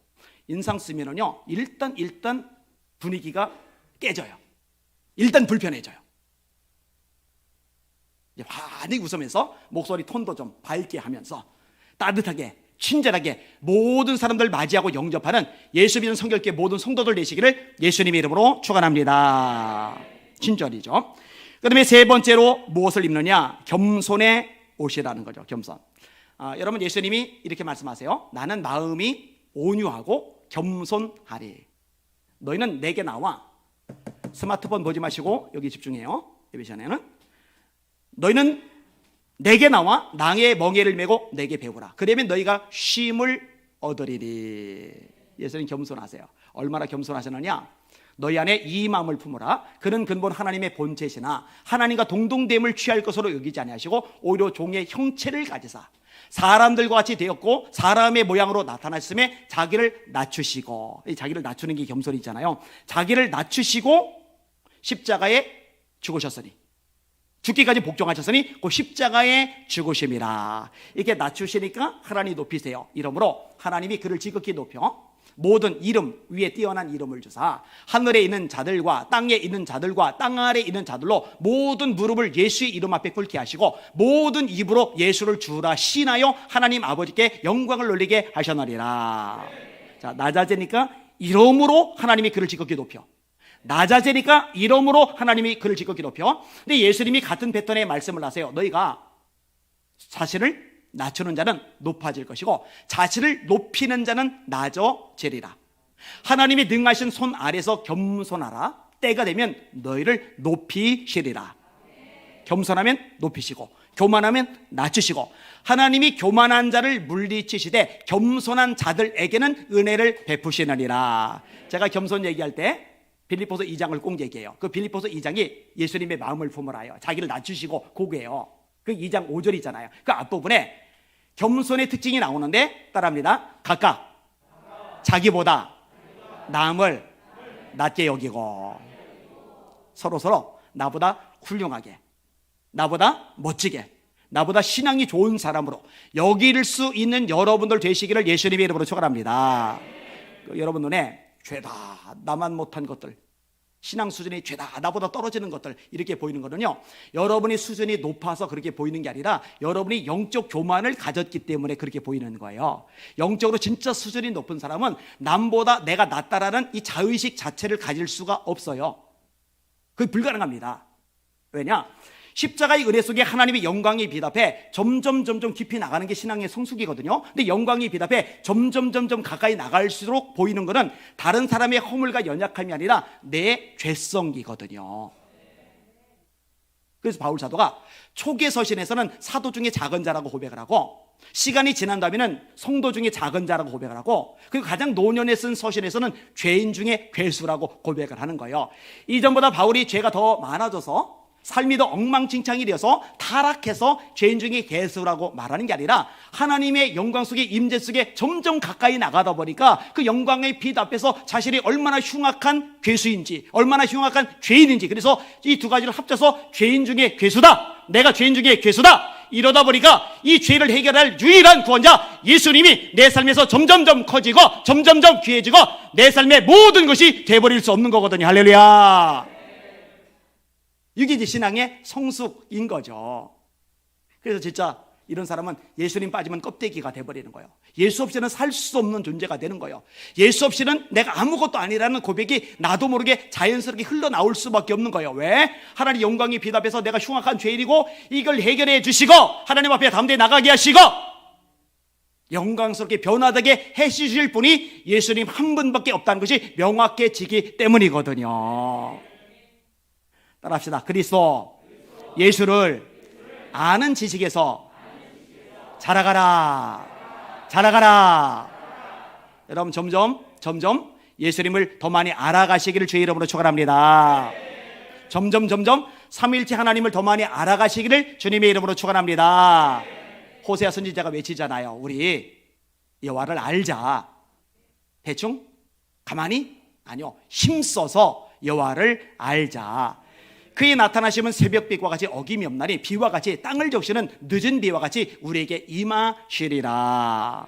인상 쓰면은요, 일단 분위기가 깨져요. 일단 불편해져요. 환히 웃으면서 목소리 톤도 좀 밝게 하면서 따뜻하게 친절하게 모든 사람들 맞이하고 영접하는 예수 믿는 성결계 모든 성도들 되시기를 예수님의 이름으로 축원합니다. 친절이죠. 그 다음에 세 번째로 무엇을 입느냐? 겸손의 옷이라는 거죠. 겸손. 여러분, 예수님이 이렇게 말씀하세요. 나는 마음이 온유하고 겸손하리. 너희는 내게 나와. 스마트폰 보지 마시고 여기 집중해요. 예배시간에는 너희는 내게 나와 낭의 멍에를 메고 내게 배우라. 그러면 너희가 쉼을 얻으리리. 예수님 겸손하세요. 얼마나 겸손하시느냐? 너희 안에 이 마음을 품으라. 그는 근본 하나님의 본체시나 하나님과 동등됨을 취할 것으로 여기지 아니하시고 오히려 종의 형체를 가지사 사람들과 같이 되었고 사람의 모양으로 나타났음에 자기를 낮추시고, 자기를 낮추는 게 겸손이잖아요. 자기를 낮추시고 십자가에 죽으셨으니, 죽기까지 복종하셨으니 그 십자가에 죽으심이라. 이렇게 낮추시니까 하나님이 높이세요. 이러므로 하나님이 그를 지극히 높여 모든 이름 위에 뛰어난 이름을 주사 하늘에 있는 자들과 땅에 있는 자들과 땅 아래 있는 자들로 모든 무릎을 예수의 이름 앞에 꿇게 하시고 모든 입으로 예수를 주라 신하여 하나님 아버지께 영광을 돌리게 하셨느니라. 자, 낮아지니까 이름으로 하나님이 그를 지극히 높여, 낮아지니까 이름으로 하나님이 그를 지극히 높여. 근데 예수님이 같은 패턴의 말씀을 하세요. 너희가 자신을 낮추는 자는 높아질 것이고 자신을 높이는 자는 낮아지리라. 하나님이 능하신 손 아래서 겸손하라. 때가 되면 너희를 높이시리라. 겸손하면 높이시고 교만하면 낮추시고 하나님이 교만한 자를 물리치시되 겸손한 자들에게는 은혜를 베푸시느니라. 제가 겸손 얘기할 때 빌립보서 2장을 꼭 얘기해요. 그 빌립보서 2장이 예수님의 마음을 품으라요. 자기를 낮추시고 고개요. 그 2장 5절이잖아요. 그 앞부분에 겸손의 특징이 나오는데 따라합니다. 각각 자기보다 남을 낮게 여기고 서로 나보다 훌륭하게, 나보다 멋지게, 나보다 신앙이 좋은 사람으로 여길 수 있는 여러분들 되시기를 예수님의 이름으로 축원합니다. 여러분 눈에 죄다, 나만 못한 것들, 신앙 수준이 죄다, 나보다 떨어지는 것들 이렇게 보이는 거는요, 여러분이 수준이 높아서 그렇게 보이는 게 아니라 여러분이 영적 교만을 가졌기 때문에 그렇게 보이는 거예요. 영적으로 진짜 수준이 높은 사람은 남보다 내가 낫다라는 이 자의식 자체를 가질 수가 없어요. 그게 불가능합니다. 왜냐? 십자가의 은혜 속에 하나님의 영광이 비답해 점점 깊이 나가는 게 신앙의 성숙이거든요. 근데 영광이 비답해 점점 가까이 나갈수록 보이는 것은 다른 사람의 허물과 연약함이 아니라 내 죄성이거든요. 그래서 바울 사도가 초기 서신에서는 사도 중에 작은 자라고 고백을 하고 시간이 지난 다음에는 성도 중에 작은 자라고 고백을 하고 그리고 가장 노년에 쓴 서신에서는 죄인 중에 괴수라고 고백을 하는 거예요. 이전보다 바울이 죄가 더 많아져서 삶이 더 엉망진창이 되어서 타락해서 죄인 중에 괴수라고 말하는 게 아니라 하나님의 영광 속에 임재 속에 점점 가까이 나가다 보니까 그 영광의 빛 앞에서 자신이 얼마나 흉악한 괴수인지, 얼마나 흉악한 죄인인지, 그래서 이 두 가지를 합쳐서 죄인 중에 괴수다, 내가 죄인 중에 괴수다, 이러다 보니까 이 죄를 해결할 유일한 구원자 예수님이 내 삶에서 점점 커지고 점점 귀해지고 내 삶의 모든 것이 돼버릴 수 없는 거거든요. 할렐루야. 이게 이제 신앙의 성숙인 거죠. 그래서 진짜 이런 사람은 예수님 빠지면 껍데기가 돼버리는 거예요. 예수 없이는 살 수 없는 존재가 되는 거예요. 예수 없이는 내가 아무것도 아니라는 고백이 나도 모르게 자연스럽게 흘러나올 수밖에 없는 거예요. 왜? 하나님 영광이 빛 앞에서 내가 흉악한 죄인이고 이걸 해결해 주시고 하나님 앞에 담대히 나가게 하시고 영광스럽게 변화되게 해주실 분이 예수님 한 분밖에 없다는 것이 명확해지기 때문이거든요. 따라합시다. 그리스도 예수를 아는 지식에서 자라가라. 여러분 점점 예수님을 더 많이 알아가시기를 주의 이름으로 축원합니다. 점점 삼위일체 하나님을 더 많이 알아가시기를 주님의 이름으로 축원합니다. 호세아 선지자가 외치잖아요. 우리 여호와를 알자. 대충 가만히? 아니요, 힘써서 여호와를 알자. 그의 나타나심은 새벽빛과 같이 어김이 없나니 비와 같이 땅을 적시는 늦은 비와 같이 우리에게 임하시리라.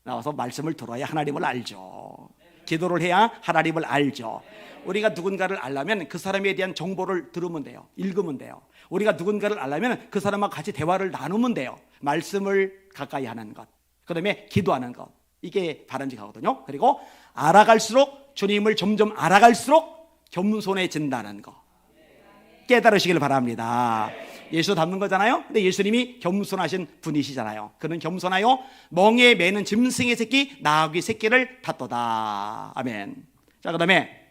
나와서 말씀을 들어야 하나님을 알죠. 기도를 해야 하나님을 알죠. 우리가 누군가를 알려면 그 사람에 대한 정보를 들으면 돼요. 읽으면 돼요. 우리가 누군가를 알려면 그 사람과 같이 대화를 나누면 돼요. 말씀을 가까이 하는 것, 그 다음에 기도하는 것, 이게 바람직하거든요. 그리고 알아갈수록, 주님을 점점 알아갈수록 겸손해진다는 거 깨달으시길 바랍니다. 예수 닮는 거잖아요. 근데 예수님이 겸손하신 분이시잖아요. 그는 겸손하여 멍에 매는 짐승의 새끼 나귀 새끼를 탔도다. 아멘. 자, 그 다음에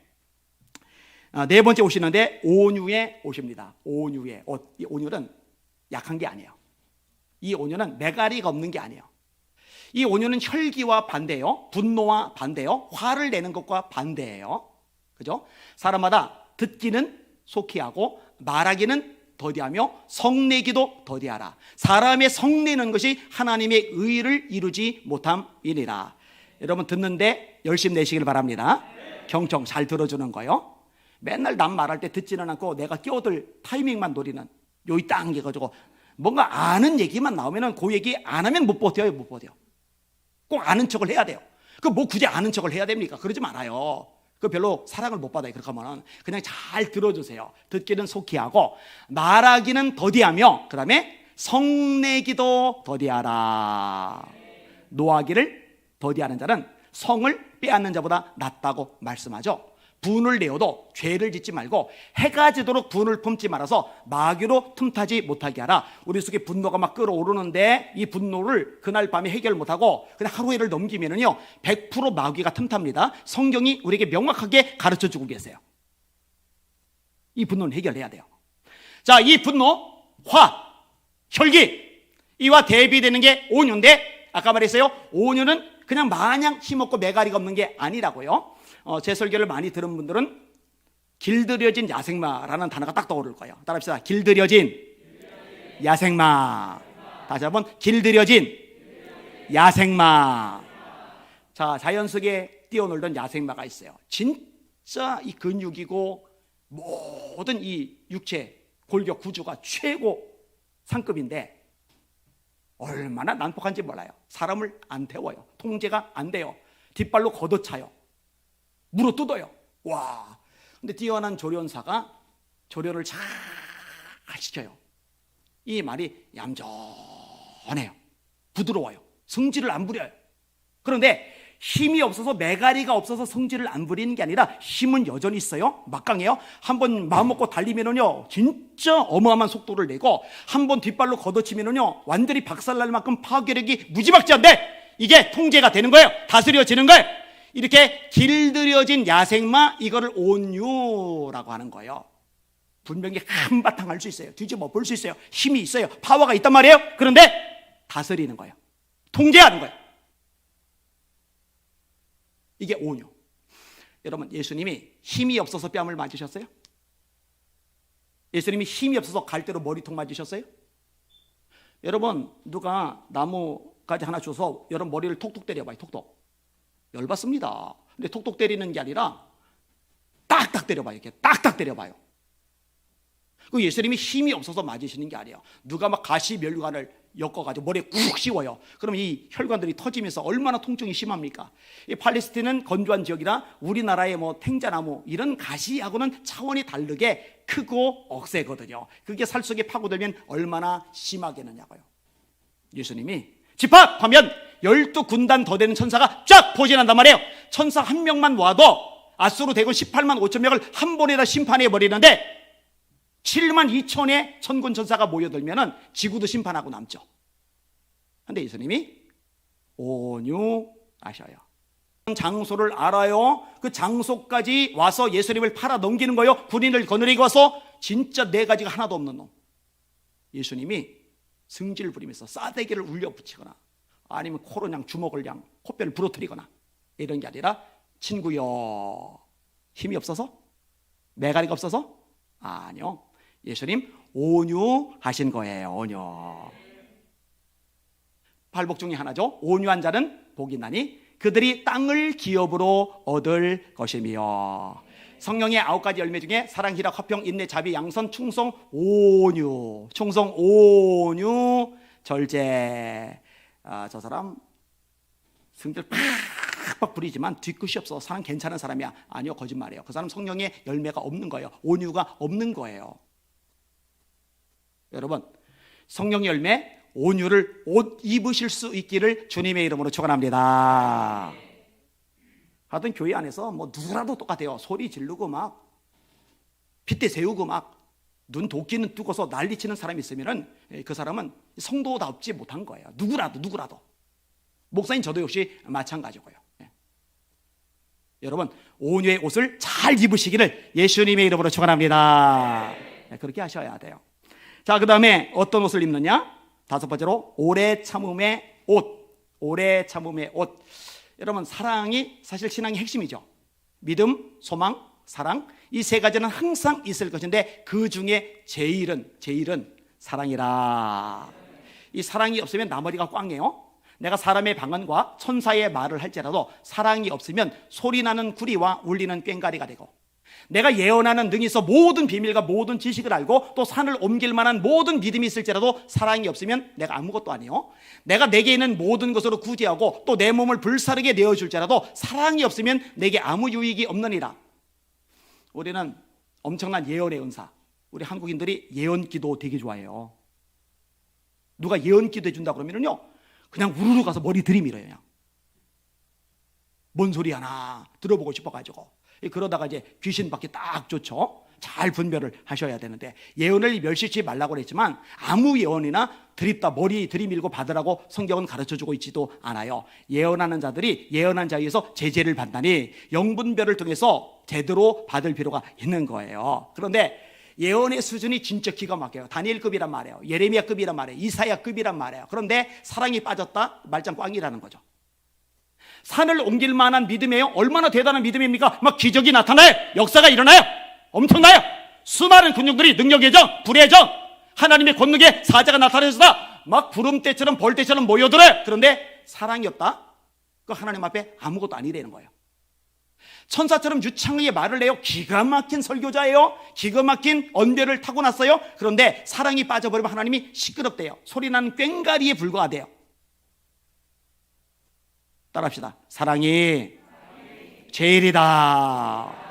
네 번째 오시는데 온유의 옷입니다. 온유의 옷. 이 온유는 약한 게 아니에요. 이 온유는 매가리가 없는 게 아니에요. 이 온유는 혈기와 반대예요. 분노와 반대예요. 화를 내는 것과 반대예요. 그죠? 사람마다 듣기는 속히 하고 말하기는 더디하며 성내기도 더디하라. 사람의 성내는 것이 하나님의 의를 이루지 못함이니라. 여러분 듣는데 열심 내시길 바랍니다. 경청 잘 들어주는 거요. 맨날 남 말할 때 듣지는 않고 내가 끼어들 타이밍만 노리는 요이 땅 해가지고 뭔가 아는 얘기만 나오면은 그 얘기 안 하면 못 버텨요. 못 버텨. 꼭 아는 척을 해야 돼요. 그 뭐 굳이 아는 척을 해야 됩니까? 그러지 말아요. 그 별로 사랑을 못 받아요. 그렇게 하면 그냥 잘 들어주세요. 듣기는 속히 하고 말하기는 더디하며 그 다음에 성내기도 더디하라. 노하기를 더디하는 자는 성을 빼앗는 자보다 낫다고 말씀하죠. 분을 내어도 죄를 짓지 말고 해가 지도록 분을 품지 말아서 마귀로 틈타지 못하게 하라. 우리 속에 분노가 막 끓어오르는데 이 분노를 그날 밤에 해결 못하고 그냥 하루해를 넘기면은요 100% 마귀가 틈탑니다. 성경이 우리에게 명확하게 가르쳐주고 계세요. 이 분노는 해결해야 돼요. 자, 이 분노, 화, 혈기, 이와 대비되는 게 온유인데 아까 말했어요. 온유는 그냥 마냥 힘없고 매가리가 없는 게 아니라고요. 제 설교를 많이 들은 분들은 길들여진 야생마라는 단어가 딱 떠오를 거예요. 따라합시다. 길들여진 야생마. 다시 한번 길들여진 야생마. 자, 자연 속에 뛰어놀던 야생마가 있어요. 진짜 이 근육이고 모든 이 육체 골격 구조가 최고 상급인데 얼마나 난폭한지 몰라요. 사람을 안 태워요. 통제가 안 돼요. 뒷발로 걷어차요. 물어 뜯어요. 와. 근데 뛰어난 조련사가 조련을 잘 시켜요. 이 말이 얌전해요. 부드러워요. 성질을 안 부려요. 그런데 힘이 없어서 매가리가 없어서 성질을 안 부리는 게 아니라 힘은 여전히 있어요. 막강해요. 한번 마음 먹고 달리면은요 진짜 어마어마한 속도를 내고 한번 뒷발로 걷어치면은요 완전히 박살날 만큼 파괴력이 무지막지한데 이게 통제가 되는 거예요. 다스려지는 거예요. 이렇게 길들여진 야생마, 이거를 온유라고 하는 거예요. 분명히 한바탕 할 수 있어요. 뒤집어 볼 수 있어요. 힘이 있어요. 파워가 있단 말이에요. 그런데 다스리는 거예요. 통제하는 거예요. 이게 온유. 여러분, 예수님이 힘이 없어서 뺨을 맞으셨어요? 예수님이 힘이 없어서 갈대로 머리통 맞으셨어요? 여러분, 누가 나무가지 하나 줘서 여러분 머리를 톡톡 때려봐요. 톡톡. 열받습니다. 근데 톡톡 때리는 게 아니라 딱딱 때려봐요. 이렇게 딱딱 때려봐요. 그 예수님이 힘이 없어서 맞으시는 게 아니에요. 누가 막 가시 멸관을 엮어가지고 머리에 꾹 씌워요. 그럼 이 혈관들이 터지면서 얼마나 통증이 심합니까? 이 팔레스틴은 건조한 지역이라 우리나라의 뭐 탱자나무 이런 가시하고는 차원이 다르게 크고 억세거든요. 그게 살 속에 파고들면 얼마나 심하겠느냐고요. 예수님이 집합하면 12군단 더 되는 천사가 쫙 포진한단 말이에요. 천사 한 명만 와도 아수르 대군 18만 5천 명을 한 번에다 심판해 버리는데 7만 2천의 천군 천사가 모여들면 지구도 심판하고 남죠. 그런데 예수님이 온유하셔요. 장소를 알아요. 그 장소까지 와서 예수님을 팔아 넘기는 거예요. 군인을 거느리고 와서 진짜 네 가지가 하나도 없는 놈. 예수님이 승질을 부리면서 싸대기를 울려 붙이거나 아니면 코로 그냥 주먹을 그냥 코뼈를 부러뜨리거나 이런 게 아니라 친구여 힘이 없어서? 매가리가 없어서? 아니요. 예수님 온유하신 거예요. 온유. 팔복 중에 하나죠. 온유한 자는 복이 나니 그들이 땅을 기업으로 얻을 것이며. 성령의 9가지 열매 중에 사랑, 희락, 화평, 인내, 자비, 양선, 충성, 온유. 충성, 온유, 절제. 저 사람 성질 팍팍 부리지만 뒤끝이 없어. 사람 괜찮은 사람이야. 아니요, 거짓말이에요. 그 사람 성령의 열매가 없는 거예요. 온유가 없는 거예요. 여러분, 성령의 열매, 온유를 옷 입으실 수 있기를 주님의 이름으로 축원합니다. 하여튼 교회 안에서 뭐 누구라도 똑같아요. 소리 지르고 막 핏대 세우고 막 눈 도끼는 뜨고서 난리치는 사람이 있으면은 그 사람은 성도답지 못한 거예요. 누구라도. 목사님 저도 역시 마찬가지고요. 여러분, 온유의 옷을 잘 입으시기를 예수님의 이름으로 축원합니다. 그렇게 하셔야 돼요. 자, 그 다음에 어떤 옷을 입느냐? 5번째로 오래 참음의 옷. 오래 참음의 옷. 여러분, 사랑이 사실 신앙의 핵심이죠. 믿음, 소망, 사랑, 이 3가지는 항상 있을 것인데 그 중에 제일은 사랑이라. 이 사랑이 없으면 나머지가 꽝해요. 내가 사람의 방언과 천사의 말을 할지라도 사랑이 없으면 소리나는 구리와 울리는 꽹과리가 되고, 내가 예언하는 능이 있어 모든 비밀과 모든 지식을 알고 또 산을 옮길 만한 모든 믿음이 있을지라도 사랑이 없으면 내가 아무것도 아니요. 내가 내게 있는 모든 것으로 구제하고 또 내 몸을 불사르게 내어줄지라도 사랑이 없으면 내게 아무 유익이 없느니라. 우리는 엄청난 예언의 은사, 우리 한국인들이 예언 기도 되게 좋아해요. 누가 예언 기도 해준다 그러면요 그냥 우르르 가서 머리 들이밀어요. 그냥 뭔 소리 하나 들어보고 싶어가지고. 그러다가 이제 귀신 받기 딱 좋죠. 잘 분별을 하셔야 되는데, 예언을 멸시치 말라고 그랬지만 아무 예언이나 드립다 머리 들이밀고 받으라고 성경은 가르쳐주고 있지도 않아요. 예언하는 자들이 예언한 자에 의해서 제재를 받다니 영분별을 통해서 제대로 받을 필요가 있는 거예요. 그런데 예언의 수준이 진짜 기가 막혀요. 다니엘급이란 말이에요. 예레미야급이란 말이에요. 이사야급이란 말이에요. 그런데 사랑이 빠졌다? 말짱 꽝이라는 거죠. 산을 옮길 만한 믿음이에요. 얼마나 대단한 믿음입니까? 막 기적이 나타나요. 역사가 일어나요. 엄청나요. 수많은 군중들이 능력의 정, 불의 정, 하나님의 권능의 사자가 나타나서다 막 구름대처럼 벌떼처럼 모여들어요. 그런데 사랑이 없다? 그 하나님 앞에 아무것도 아니라는 거예요. 천사처럼 유창하게 말을 해요. 기가 막힌 설교자예요. 기가 막힌 언변을 타고났어요. 그런데 사랑이 빠져버리면 하나님이 시끄럽대요. 소리나는 꽹과리에 불과하대요. 따라합시다. 사랑이 제일이다.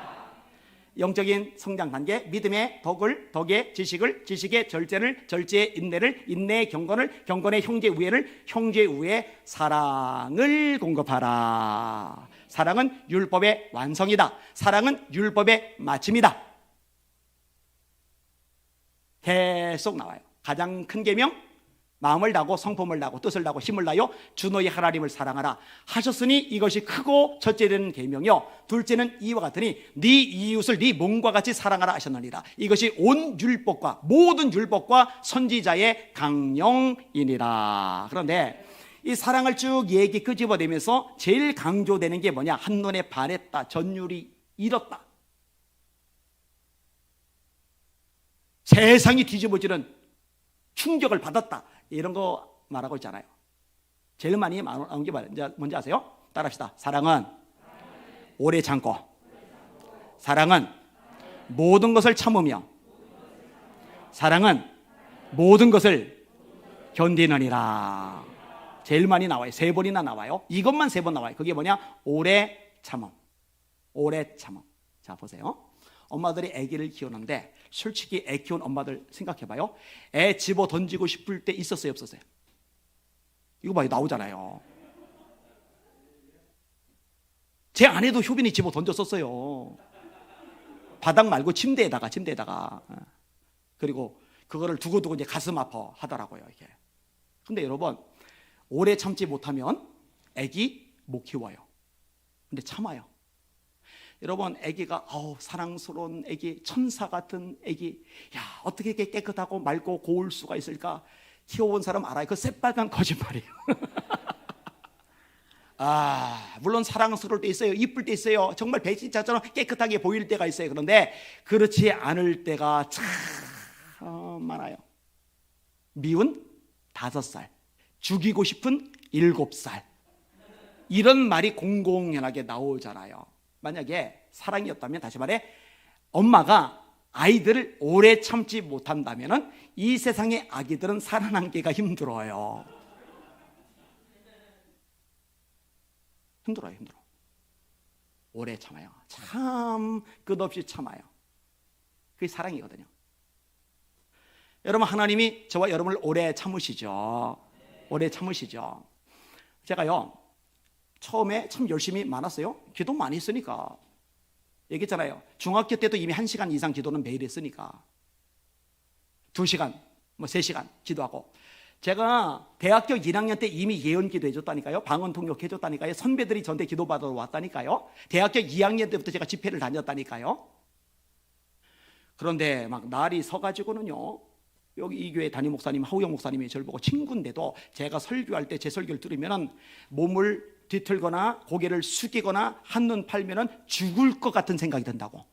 영적인 성장 단계, 믿음의 덕의 지식을, 지식의 절제를, 절제의 인내를, 인내의 경건을, 경건의 형제 우애를, 형제 우애의 사랑을 공급하라. 사랑은 율법의 완성이다. 사랑은 율법의 마침이다. 계속 나와요. 가장 큰 계명, 마음을 다하고 성품을 다하고 뜻을 다하고 힘을 다하여 주 너희 하나님을 사랑하라 하셨으니 이것이 크고 첫째 되는 계명이요 둘째는 이와 같으니 네 이웃을 네 몸과 같이 사랑하라 하셨느니라. 이것이 온 율법과 모든 율법과 선지자의 강령이니라. 그런데 이 사랑을 쭉 얘기 끄집어내면서 제일 강조되는 게 뭐냐? 한눈에 반했다, 전율이 잃었다, 세상이 뒤집어지는 충격을 받았다, 이런 거 말하고 있잖아요. 제일 많이 나온 게 뭔지 아세요? 따라합시다. 사랑은 오래 참고, 사랑은 모든 것을 참으며, 사랑은 모든 것을 견디느니라. 제일 많이 나와요. 3번이나 나와요. 이것만 3번 나와요. 그게 뭐냐? 오래 참음. 오래 참음. 자, 보세요. 엄마들이 아기를 키우는데 솔직히 애 키운 엄마들 생각해봐요. 애 집어 던지고 싶을 때 있었어요, 없었어요? 이거 봐요, 나오잖아요. 제 아내도 효빈이 집어 던졌었어요. 바닥 말고 침대에다가. 그리고 그거를 두고두고 이제 가슴 아파 하더라고요, 이게. 근데 여러분, 오래 참지 못하면 아기 못 키워요. 근데 참아요. 여러분, 아기가 사랑스러운 아기, 천사 같은 아기, 야, 어떻게 이렇게 깨끗하고 맑고 고울 수가 있을까? 키워본 사람 알아요. 그 새빨간 거짓말이에요. 물론 사랑스러울 때 있어요. 이쁠 때 있어요. 정말 배신자처럼 깨끗하게 보일 때가 있어요. 그런데 그렇지 않을 때가 참 많아요. 미운 5살, 죽이고 싶은 7살, 이런 말이 공공연하게 나오잖아요. 만약에 사랑이었다면, 다시 말해 엄마가 아이들을 오래 참지 못한다면 이 세상의 아기들은 살아남기가 힘들어요. 힘들어요. 오래 참아요. 참 끝없이 참아요. 그게 사랑이거든요. 여러분, 하나님이 저와 여러분을 오래 참으시죠. 오래 참으시죠. 제가요, 처음에 참 열심히 많았어요. 기도 많이 했으니까. 얘기했잖아요. 중학교 때도 이미 1시간 이상 기도는 매일 했으니까. 2시간, 3시간 기도하고. 제가 대학교 1학년 때 이미 예언기도 해줬다니까요. 방언통역 해줬다니까요. 선배들이 저한테 기도받으러 왔다니까요. 대학교 2학년 때부터 제가 집회를 다녔다니까요. 그런데 막 날이 서가지고는요, 여기 이 교회 담임 목사님, 하우영 목사님이 저를 보고 친구인데도 제가 설교할 때 제 설교를 들으면은 몸을 뒤틀거나 고개를 숙이거나 한눈 팔면은 죽을 것 같은 생각이 든다고.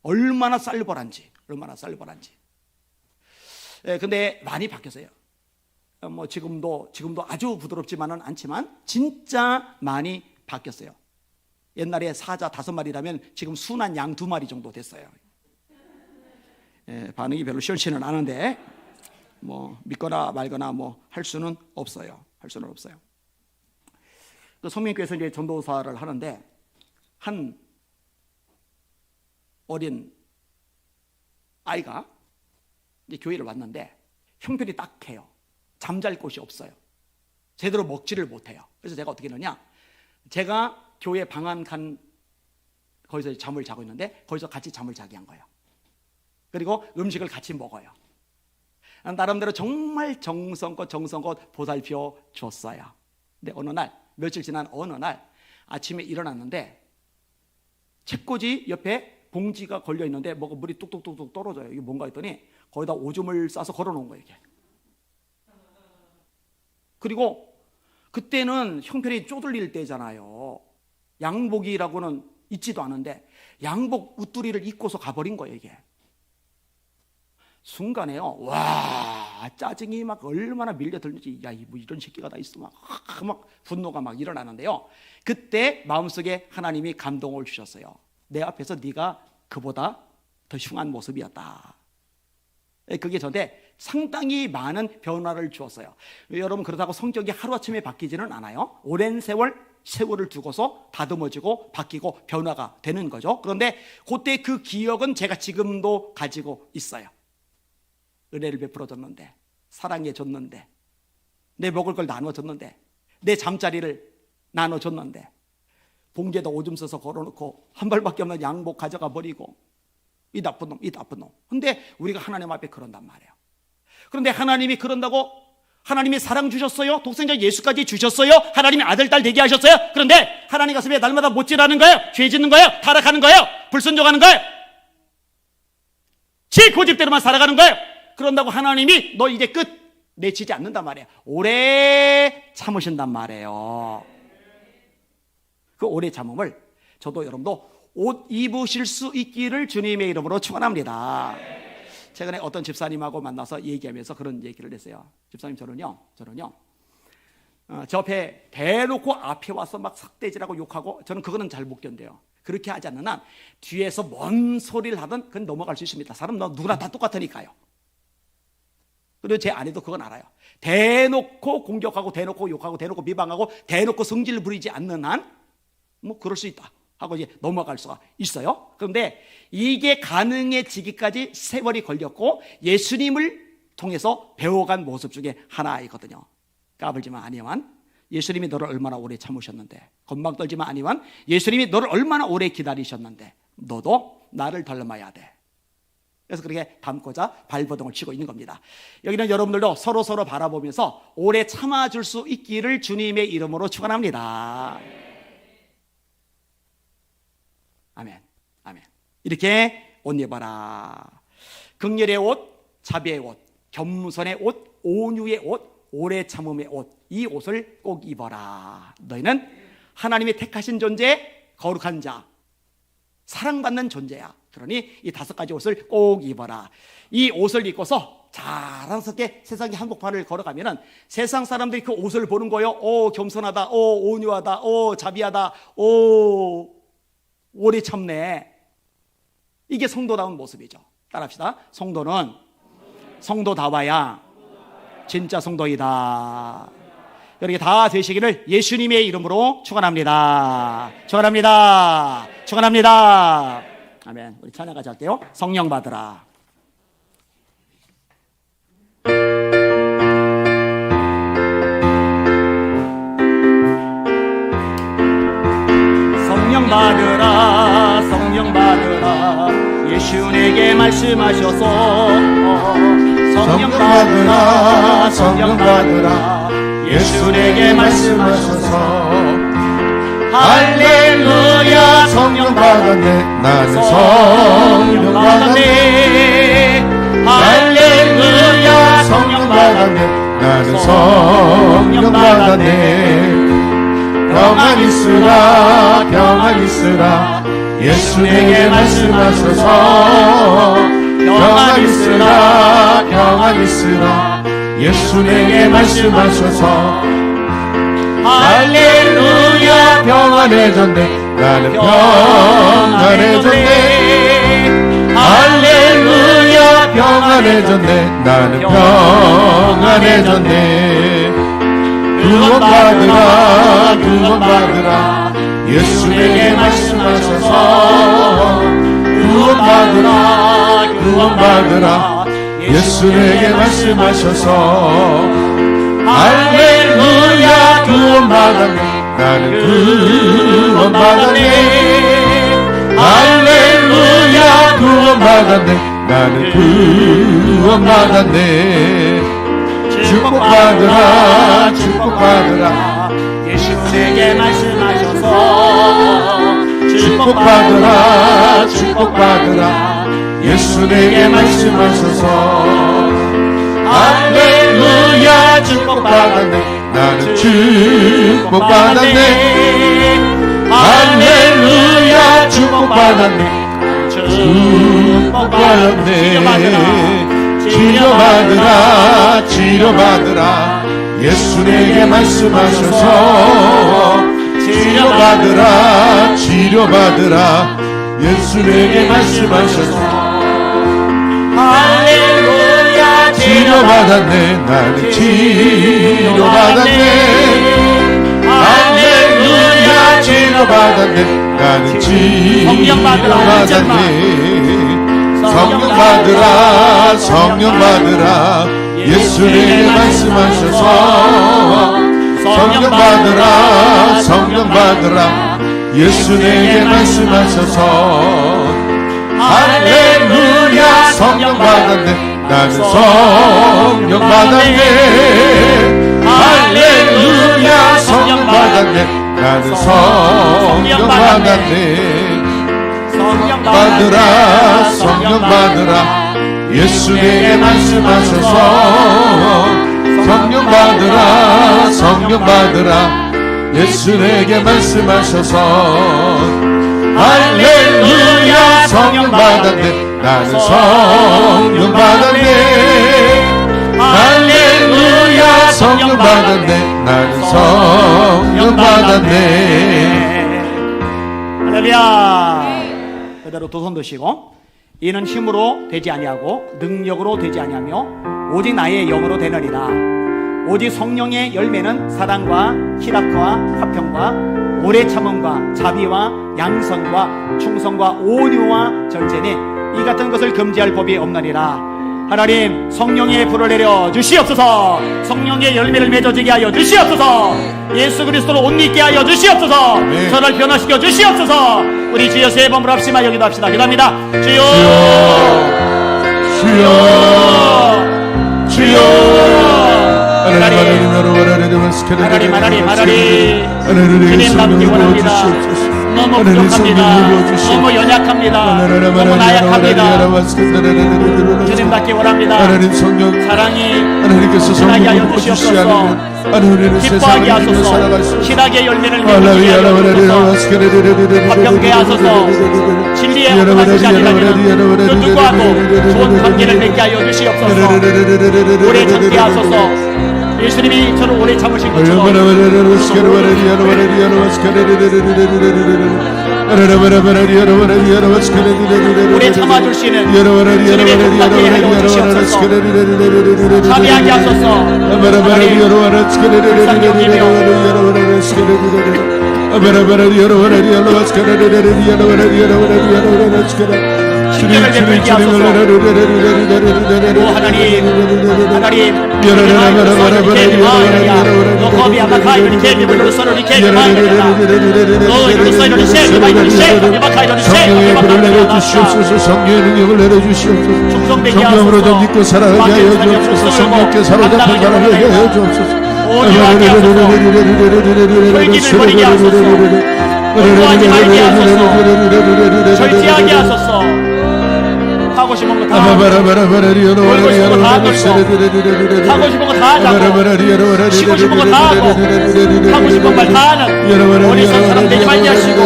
얼마나 쌀벌한지. 근데 많이 바뀌었어요. 지금도 아주 부드럽지만은 않지만 진짜 많이 바뀌었어요. 옛날에 사자 5마리라면 지금 순한 양 2마리 정도 됐어요. 반응이 별로 시원치는 않은데 믿거나 말거나 할 수는 없어요. 그 성민교회에서 이제 전도사를 하는데 한 어린 아이가 이제 교회를 왔는데 형편이 딱해요. 잠잘 곳이 없어요. 제대로 먹지를 못해요. 그래서 제가 어떻게 했느냐, 제가 교회 방 안 간 거기서 잠을 자고 있는데 거기서 같이 잠을 자게 한 거예요. 그리고 음식을 같이 먹어요. 나름대로 정말 정성껏 보살펴 줬어요. 근데 며칠 지난 어느 날 아침에 일어났는데 책꽂이 옆에 봉지가 걸려 있는데 뭐가 물이 뚝뚝뚝뚝 떨어져요. 이게 뭔가 했더니 거기다 오줌을 싸서 걸어 놓은 거예요, 이게. 그리고 그때는 형편이 쪼들릴 때잖아요. 양복이라고는 있지도 않은데 양복 웃두리를 입고서 가버린 거예요, 이게. 순간에요, 와, 짜증이 막 얼마나 밀려들는지, 야, 이런 새끼가 다 있어, 막 분노가 막 일어나는데요. 그때 마음속에 하나님이 감동을 주셨어요. 내 앞에서 네가 그보다 더 흉한 모습이었다. 그게 저한테 상당히 많은 변화를 주었어요. 여러분, 그렇다고 성격이 하루아침에 바뀌지는 않아요. 오랜 세월을 두고서 다듬어지고 바뀌고 변화가 되는 거죠. 그런데 그때 그 기억은 제가 지금도 가지고 있어요. 은혜를 베풀어줬는데, 사랑해줬는데, 내 먹을 걸 나눠줬는데, 내 잠자리를 나눠줬는데, 봉지에다 오줌 써서 걸어놓고 한 벌밖에 없는 양복 가져가 버리고, 이 나쁜 놈. 근데 우리가 하나님 앞에 그런단 말이에요. 그런데 하나님이 그런다고, 하나님이 사랑 주셨어요. 독생자 예수까지 주셨어요. 하나님이 아들, 딸 되게 하셨어요. 그런데 하나님 가슴에 날마다 못질하는 거예요. 죄 짓는 거예요. 타락하는 거예요. 불순종하는 거예요. 지 고집대로만 살아가는 거예요. 그런다고 하나님이 너 이제 끝 내치지 않는단 말이에요. 오래 참으신단 말이에요. 그 오래 참음을 저도 여러분도 옷 입으실 수 있기를 주님의 이름으로 축원합니다. 최근에 어떤 집사님하고 만나서 얘기하면서 그런 얘기를 했어요. 집사님, 저는요 저 앞에 대놓고 앞에 와서 막 삭대질하고 욕하고, 저는 그거는 잘 못 견뎌요. 그렇게 하지 않는 한 뒤에서 뭔 소리를 하든 그건 넘어갈 수 있습니다. 사람 누구나 다 똑같으니까요. 그리고 제 아내도 그건 알아요. 대놓고 공격하고 대놓고 욕하고 대놓고 비방하고 대놓고 성질을 부리지 않는 한 그럴 수 있다 하고 이제 넘어갈 수가 있어요. 그런데 이게 가능해지기까지 세월이 걸렸고 예수님을 통해서 배워간 모습 중에 하나이거든요. 까불지만 아니만 예수님이 너를 얼마나 오래 참으셨는데, 건방 떨지만 아니만 예수님이 너를 얼마나 오래 기다리셨는데 너도 나를 닮아야 돼. 그래서 그렇게 닮고자 발버둥을 치고 있는 겁니다. 여기는 여러분들도 서로 바라보면서 오래 참아줄 수 있기를 주님의 이름으로 축원합니다. 아멘. 이렇게 옷 입어라. 긍휼의 옷, 자비의 옷, 겸손의 옷, 온유의 옷, 오래 참음의 옷, 이 옷을 꼭 입어라. 너희는 하나님이 택하신 존재, 거룩한 자, 사랑받는 존재야. 그러니 이 5가지 옷을 꼭 입어라. 이 옷을 입고서 자랑스럽게 세상의 한복판을 걸어가면은 세상 사람들이 그 옷을 보는 거예요. 오, 겸손하다, 오, 온유하다, 오, 자비하다, 오, 오래 참네. 이게 성도다운 모습이죠. 따라합시다. 성도는 성도다워야 진짜 성도이다. 이렇게 다 되시기를 예수님의 이름으로 축원합니다. 축원합니다. 축원합니다. 아멘. 우리 찬양 같이 할게요. 성령 받으라. 성령 받으라, 성령 받으라. 예수 내게 말씀하셔서 성령 받으라, 성령 받으라. 예수 내게 말씀하셔서 할렐루야. 성령 받았네, 나는 성령 받았네. 할렐루야. 성령 받았네, 나는 성령 받았네. 평안 있으라, 평안 있으라. 예수 내게 말씀하셔서 평안 있으라, 평안 있으라. 예수 내게 말씀하셔서 할렐루야. 평안해졌네, 나는 평안해졌네. 할렐루야. 평안해졌네, 나는 평안해졌네. 구원받으라, 구원받으라. 예수 내게 말씀하셔서 구원받으라, 구원받으라. 예수 내게 말씀하셔서 할렐루야. 구원받았네, 나는 구원받았네. 할렐루야. 구원받았네, 나는 구원받았네. 축복받으라, 축복받으라. 예수 내게 말씀하셔서 축복받으라, 축복받으라. 예수 내게 말씀하셔서 할렐루야. 축복받았네, 나는 축복받았네. 할렐루야. 축복받았네, 축복받았네. 치료받으라, 치료받으라. 예수 내게 말씀하셔서 치료받으라, 치료받으라. 예수 내게 말씀하셔서 할렐루야. 치료받았네, 나는 치료받았네. 할렐루야. 치료받았네, 나는 치료받았네. 성령 받으라, 성령 받으라. 예수 내게 말씀하셔서 성령 받으라, 성령 받으라. 예수 내게 말씀하셔서 할렐루야. 성령 받았네, 나는 성령 받았네. 할렐루야. 성령 받았네, 나는 성령 받았네. 성령 받으라, 성령 받으라. 예수 내게 말씀하셔서 성령 받으라, 성령 받으라. 예수 내게 말씀하셔서 할렐루야. 성령 받았네, 나는 성령 받았네. 할렐루야. 성령 받았네, 나는 성령 받았네. 할렐루야. 그대로 두 손 드시고, 이는 힘으로 되지 아니하고 능력으로 되지 아니하며 오직 나의 영으로 되느니라. 오직 성령의 열매는 사랑과 희락과 화평과 오래 참음과 자비와 양선과 충성과 온유와 절제니 이 같은 것을 금지할 법이 없느니라. 하나님, 성령의 불을 내려 주시옵소서. 성령의 열매를 맺어지게 하여 주시옵소서. 예수 그리스도로 옷 입게 하여 주시옵소서. 저를 변화시켜 주시옵소서. 우리 주여 세 번 합시다. 여기도 합시다. 기도합니다. 주여, 주여, 주여. 하나님, 하나님, 주님 받기 원합니다. 너무 부족합니다. 너무 연약합니다. 너무 나약합니다. 주님답게 원합니다. 사랑이 진하게 하여 주시옵소서. 기뻐하게 하소서. 신학의 열매를 맺게 하여 주소서. 화평케 하소서. 진리의 합당하시지 아니하면 그 누구와도 좋은 관계를 맺게 하여 주시옵소서. 오래 참게 하소서. 예수님이 저를 오래 참으신 것처럼 오래 참아줄 수 있는 주님의 뜻답게 하여 주시옵소서. 참여하게 하소서. 하나님 불쌍히 여기며 신경을 베풀게 하소서. 오 하나님 성령의 능력을 내려주시옵소서. 성령으로 좀 믿고 살아가게 하여 주옵소서. 성령께 사로잡힌 사람에게 하여 주옵소서. 혈기를 버리게 하소서. 원하지 말게 하소서. 절제하게 하소서. 하고 싶은 거 다 하고 싶은 거 다 하고 싶어. 하고 싶은 거 다 하자고. 쉬고 싶은 거 다 하고. 하고 싶은 말 다 하는 어리석은 사람 되지 말게 하시고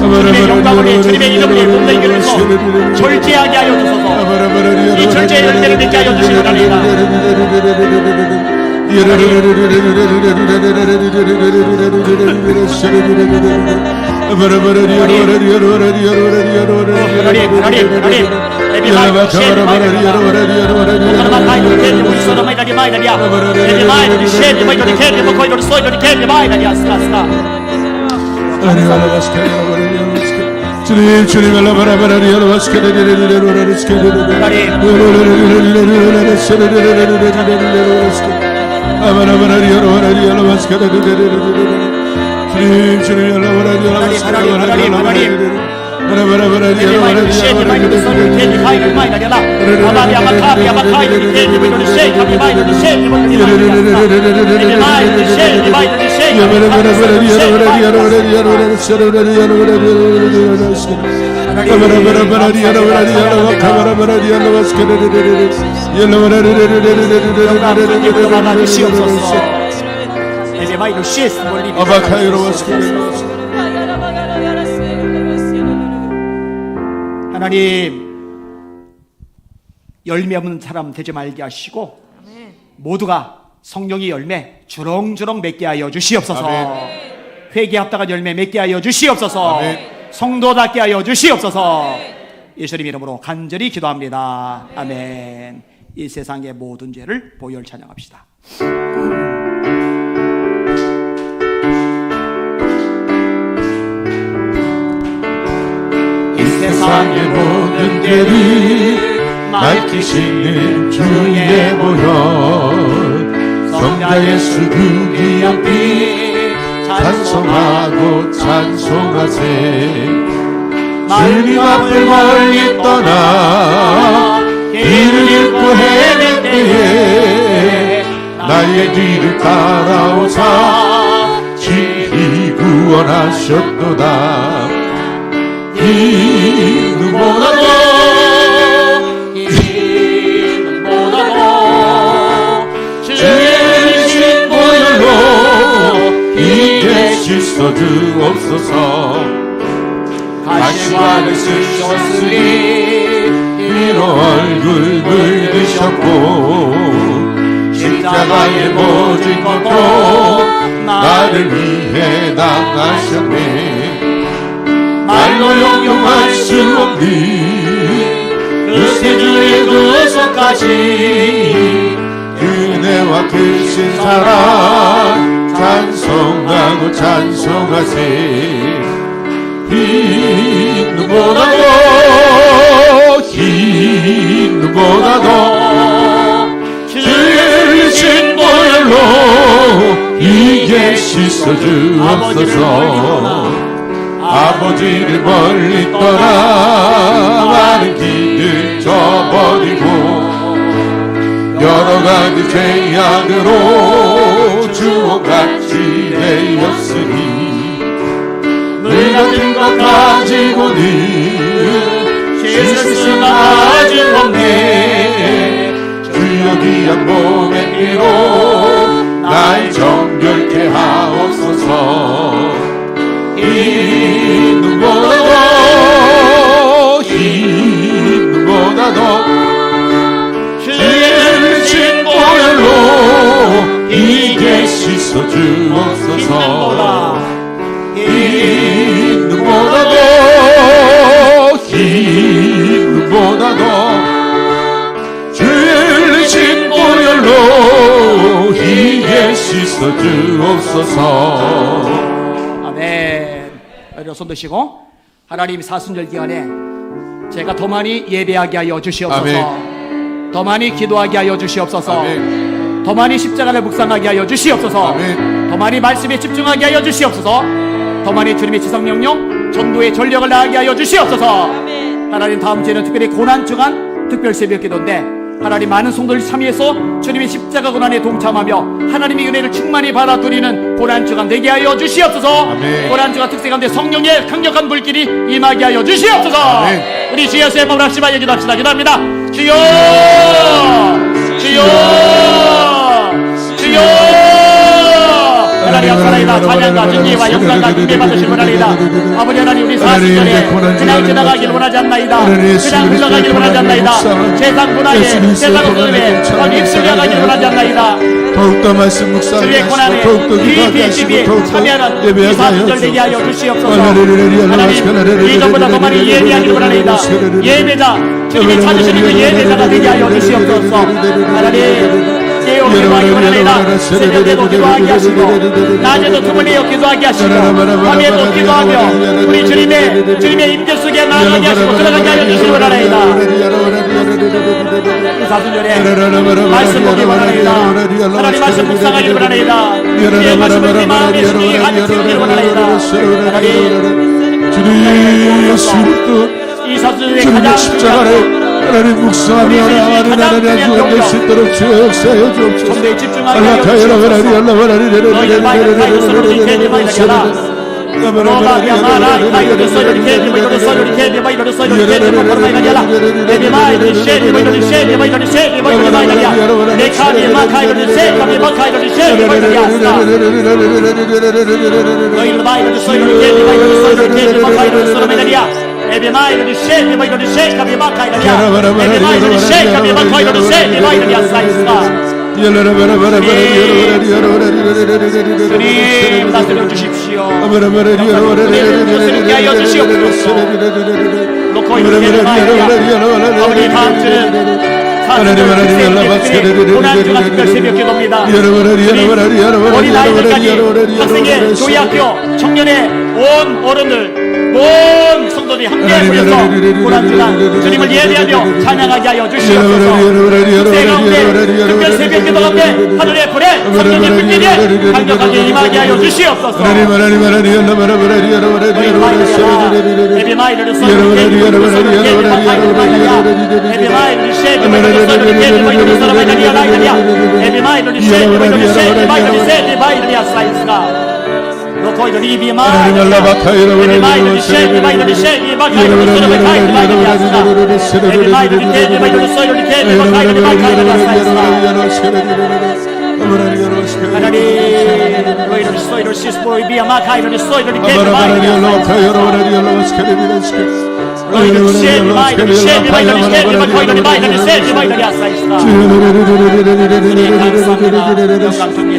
주님의 영광을 위해 주님의 이름을 위해 몸의 길에서 절제하게 하여 주소서. 이 절제의 열매를 맺게 하여 주시옵나이다. 주님 하나님 열매 없는 사람 되지 말게 하시고 모두가 성령의 열매 주렁주렁 맺게 하여 주시옵소서. 회개에 합당한 열매 맺게 하여 주시옵소서. 성도답게 하여 주시옵소서. 예수님 이름으로 간절히 기도합니다. 아멘. 이 세상의 모든 죄를 보혈 찬양합시다. 이 세상의 모든 죄를 밝히시는 주의 보혈 성자 예수 그 귀한 피 찬송하고 찬송하세. 주님 앞을 멀리 떠나 길을 잃고 헤맬 때에 나의 뒤를 따라오사 친히 구원하셨도다. 이 누구보다도 주의 신 보혈로 이제 씻어 주옵소서. 가시관을 쓰셨으니 이로 얼굴 붉으셨고 십자가에 모진 것도 나를 위해 당하셨네. 말로 형용할 수 없는 그 세주의 구속까지 은혜와 크신 사랑 찬송하고 찬송하세. 흰 눈보다도 주의 신 보혈로 이제 씻어 주옵소서. 아버지를 멀리 떠나 많은 길을 저버리고 여러 가지 죄악으로 주옥같이 되었으니 것 가지고는 씻을 수가 아직 없네. 주여 귀한 몸의 피로 날 정결케 하옵소서. 이 눈보다도 주의 흘리신 보혈로 이게 씻어 주옵소서. 이 눈보다도 주의 흘리신 보혈로 이게 씻어 주옵소서. 아멘. 여러분 손 드시고, 하나님 사순절 기간에 제가 더 많이 예배하게 하여 주시옵소서. 아멘. 더 많이 기도하게 하여 주시옵소서. 아멘. 더 많이 십자가를 묵상하게 하여 주시옵소서. 아멘. 더 많이 말씀에 집중하게 하여 주시옵소서. 더 많이 주님의 지성명령 전도의 전력을 다하게 하여 주시옵소서. 하나님 다음 주에는 특별히 고난주간 특별 새벽 기도인데, 하나님 많은 성도를 참여해서 주님의 십자가 고난에 동참하며 하나님의 은혜를 충만히 받아 누리는 고난주간 되게 하여 주시옵소서. 아멘. 고난주간 특세 가운데 성령의 강력한 불길이 임하게 하여 주시옵소서. 아멘. 우리 주 예수의 몸을 합시다. 기도합시다. 기도합니다. 주여, 주여, 주여. 하나님 감사합니다. 찬양과 존귀와 영광과 경배 받으시길 원합니다. 아버지 하나님, 우리 사순절에 그냥 지나가길 원하지 않나이다. 그냥 흘러가길 원하지 않나이다. 세상 문화에, 세상 흐름에 입술려가길 원하지 않나이다. 더욱더 말씀 묵상하게 주의 고난에 하시고 더욱더 기도하게 하시고 TV에 더욱더 참여하는 이 예배하게 사순절 되게 하여 하여 주시옵소서. 하나님, 하나님, 이전보다 더 많이 예배하길 원합니다. 예배자, 주님이 찾으시는 그 예배자가 되게 하여 주시옵소서. 하나님, 깨어 기도하기 원합니다. 새벽에도 기도하게 하시고, 낮에도 두 번이어 기도하게 하시고, 밤에도 기도하며 우리 주님의 임재 속에 나아가게 하시고 들어가게 하여 주시기 원합니다. 이 사순절에 말씀 보기 원합니다. 하나님 말씀 묵상하기 원합니다. 주의 말씀을 내 마음에 심히 가득 채우기 원합니다. 하나님, 주님 예수님도 이 사순절에 주님의 가장 십자가를 하나님 묵상하며 나아가는 하나님 주가 될 수 있도록 주여 역사하여 주옵소서. 전도에 집중하게 하여 주옵소서. 주님 다스려 주십시오. 다스리게 하여 주시옵소서. 놓고 있는 아버지 다음 주는 고난주간 특별 새벽 기도입니다. 어린 아이들까지 학생회, 교회학교, 청년회, 온 어른들, 온 성도들이 함께 모여서 고난주간 주님을 예배하며 찬양하게 하여 주시옵소서. 새 가운데 특별 새벽 기도 가운데 하늘의 불에 성령의 불길에 강력하게 임하게 하여 주시옵소서.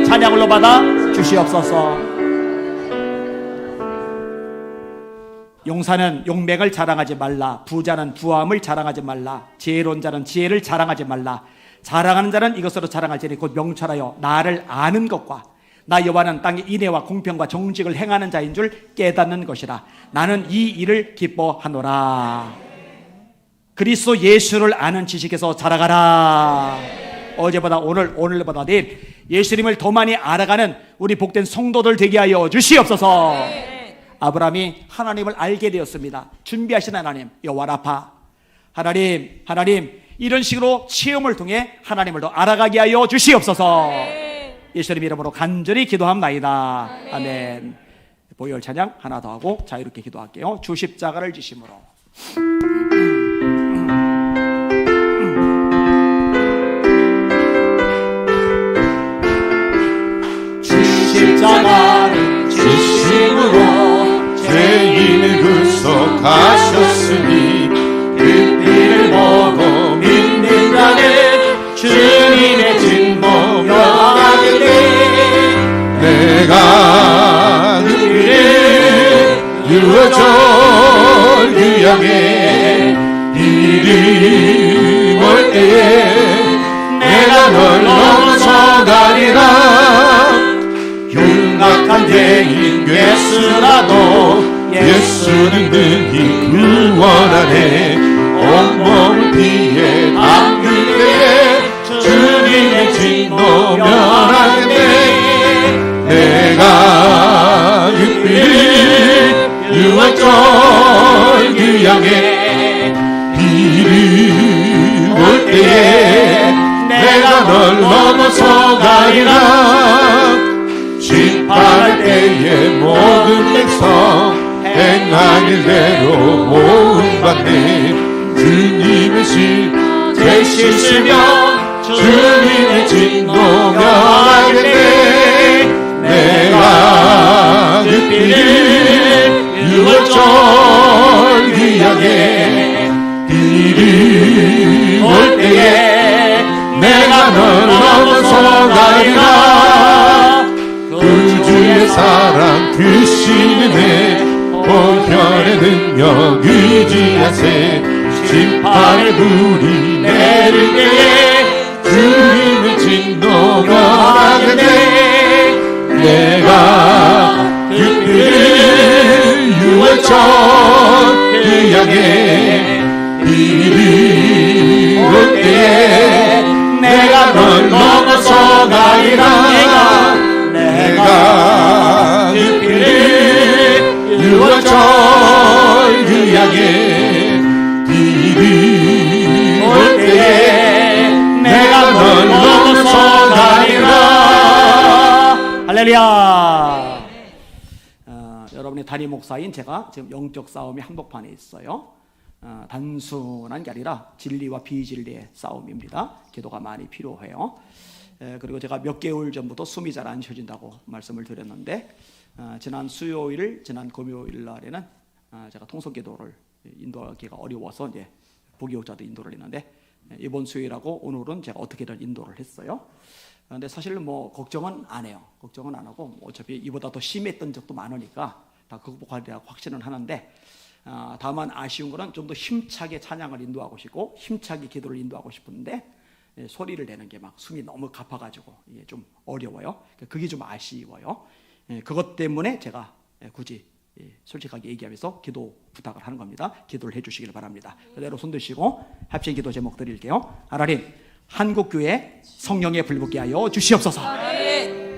찬양으로 받아 주시옵소서. 용사는 용맹을 자랑하지 말라. 부자는 부함을 자랑하지 말라. 지혜로운 자는 지혜를 자랑하지 말라. 자랑하는 자는 이것으로 자랑할지니 곧 명철하여 나를 아는 것과 나 여호와는 땅에 인애와 공평과 정직을 행하는 자인 줄 깨닫는 것이라. 나는 이 일을 기뻐하노라. 그리스도 예수를 아는 지식에서 자라가라. 어제보다 오늘, 오늘보다 내일 예수님을 더 많이 알아가는 우리 복된 성도들 되게 하여 주시옵소서. 아브라함이 하나님을 알게 되었습니다. 준비하신 하나님 여호와 라파. 하나님 이런 식으로 체험을 통해 하나님을 더 알아가게 하여 주시옵소서. 예수님 이름으로 간절히 기도합나이다. 아멘. 보혈 찬양 하나 더 하고 자유롭게 기도할게요. 주 십자가를 지심으로. 주 십자가를 지심으로 죄인을 구속하셨으니 그 피를 보고 믿는 자는 주님의 진노 면하게 돼. 내가 그 피를 유어절 유양에 이름 올 때에 내가 널 넘어서가리라. 흉악한 죄인 괴수라도 예수는 능히 구원하네. 온몸을 피해 담글 때에 주님의 진노 면하겠네. 내가 그 피를 유월절 유양에 이름 올 때에 내가 널 넘어서 가리라. 심판할 때에 모든 백성 행한 일대로 모음받네. 주님의 죄 씻으며 주님의 진노 면하겠네. 내가 그 피를 유월절 귀하게 이름 올 때에 내가 널 넘어서 가리라. 그 주의 사랑 크신 은혜 보혈의 능력 의지하세. 심판의 불이 내릴 때에 주님의 진노 면하겠네. 내가 그 피를 유월절 유양에 이름 올 때에 내가 널 넘어서 가리라. 내가 그 피를 유월절 유양에 이름 올 때에 내가 널 넘어서 가리라. 할렐루야. 여러분의 담임 목사인 제가 지금 영적 싸움이 한복판에 있어요. 단순한 게 아니라 진리와 비진리의 싸움입니다. 기도가 많이 필요해요. 그리고 제가 몇 개월 전부터 숨이 잘 안 쉬어진다고 말씀을 드렸는데, 지난 수요일, 지난 금요일 날에는 제가 통성기도를 인도하기가 어려워서 이제 부교육자도 인도를 했는데, 이번 수요일하고 오늘은 제가 어떻게든 인도를 했어요. 그런데 사실 뭐 걱정은 안 해요. 걱정은 안 하고 어차피 이보다 더 심했던 적도 많으니까 다 극복하리라고 확신은 하는데, 다만 아쉬운 거는 좀 더 힘차게 찬양을 인도하고 싶고 힘차게 기도를 인도하고 싶은데 소리를 내는 게 막 숨이 너무 가파가지고 이게 좀 어려워요. 그게 좀 아쉬워요. 그것 때문에 제가 굳이 솔직하게 얘기하면서 기도 부탁을 하는 겁니다. 기도를 해주시길 바랍니다. 그대로 손 드시고 합심 기도 제목 드릴게요. 하나님, 한국교회 성령의 불붙게 하여 주시옵소서.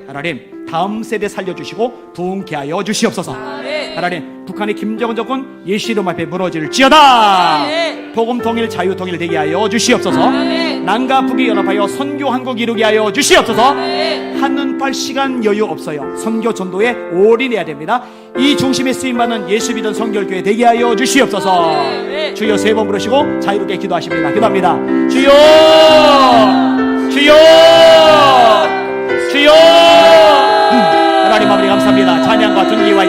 하나님, 다음 세대 살려주시고 부흥케 하여 주시옵소서. 하나님, 북한의 김정은 정권 예수 이름 앞에 무너질지어다. 복음 통일, 자유 통일 되게 하여 주시옵소서. 남과 북이 연합하여 선교 한국 이루게 하여 주시옵소서. 한눈팔 시간 여유 없어요. 선교 전도에 올인해야 됩니다. 이 중심에 쓰임받는 예수 믿는 성결교회 되게 하여 주시옵소서. 주여 세 번 부르시고 자유롭게 기도하십니다. 기도합니다. 주여, 주여, 주여. 하나님 아버지 감사합니다. 찬양과 존귀와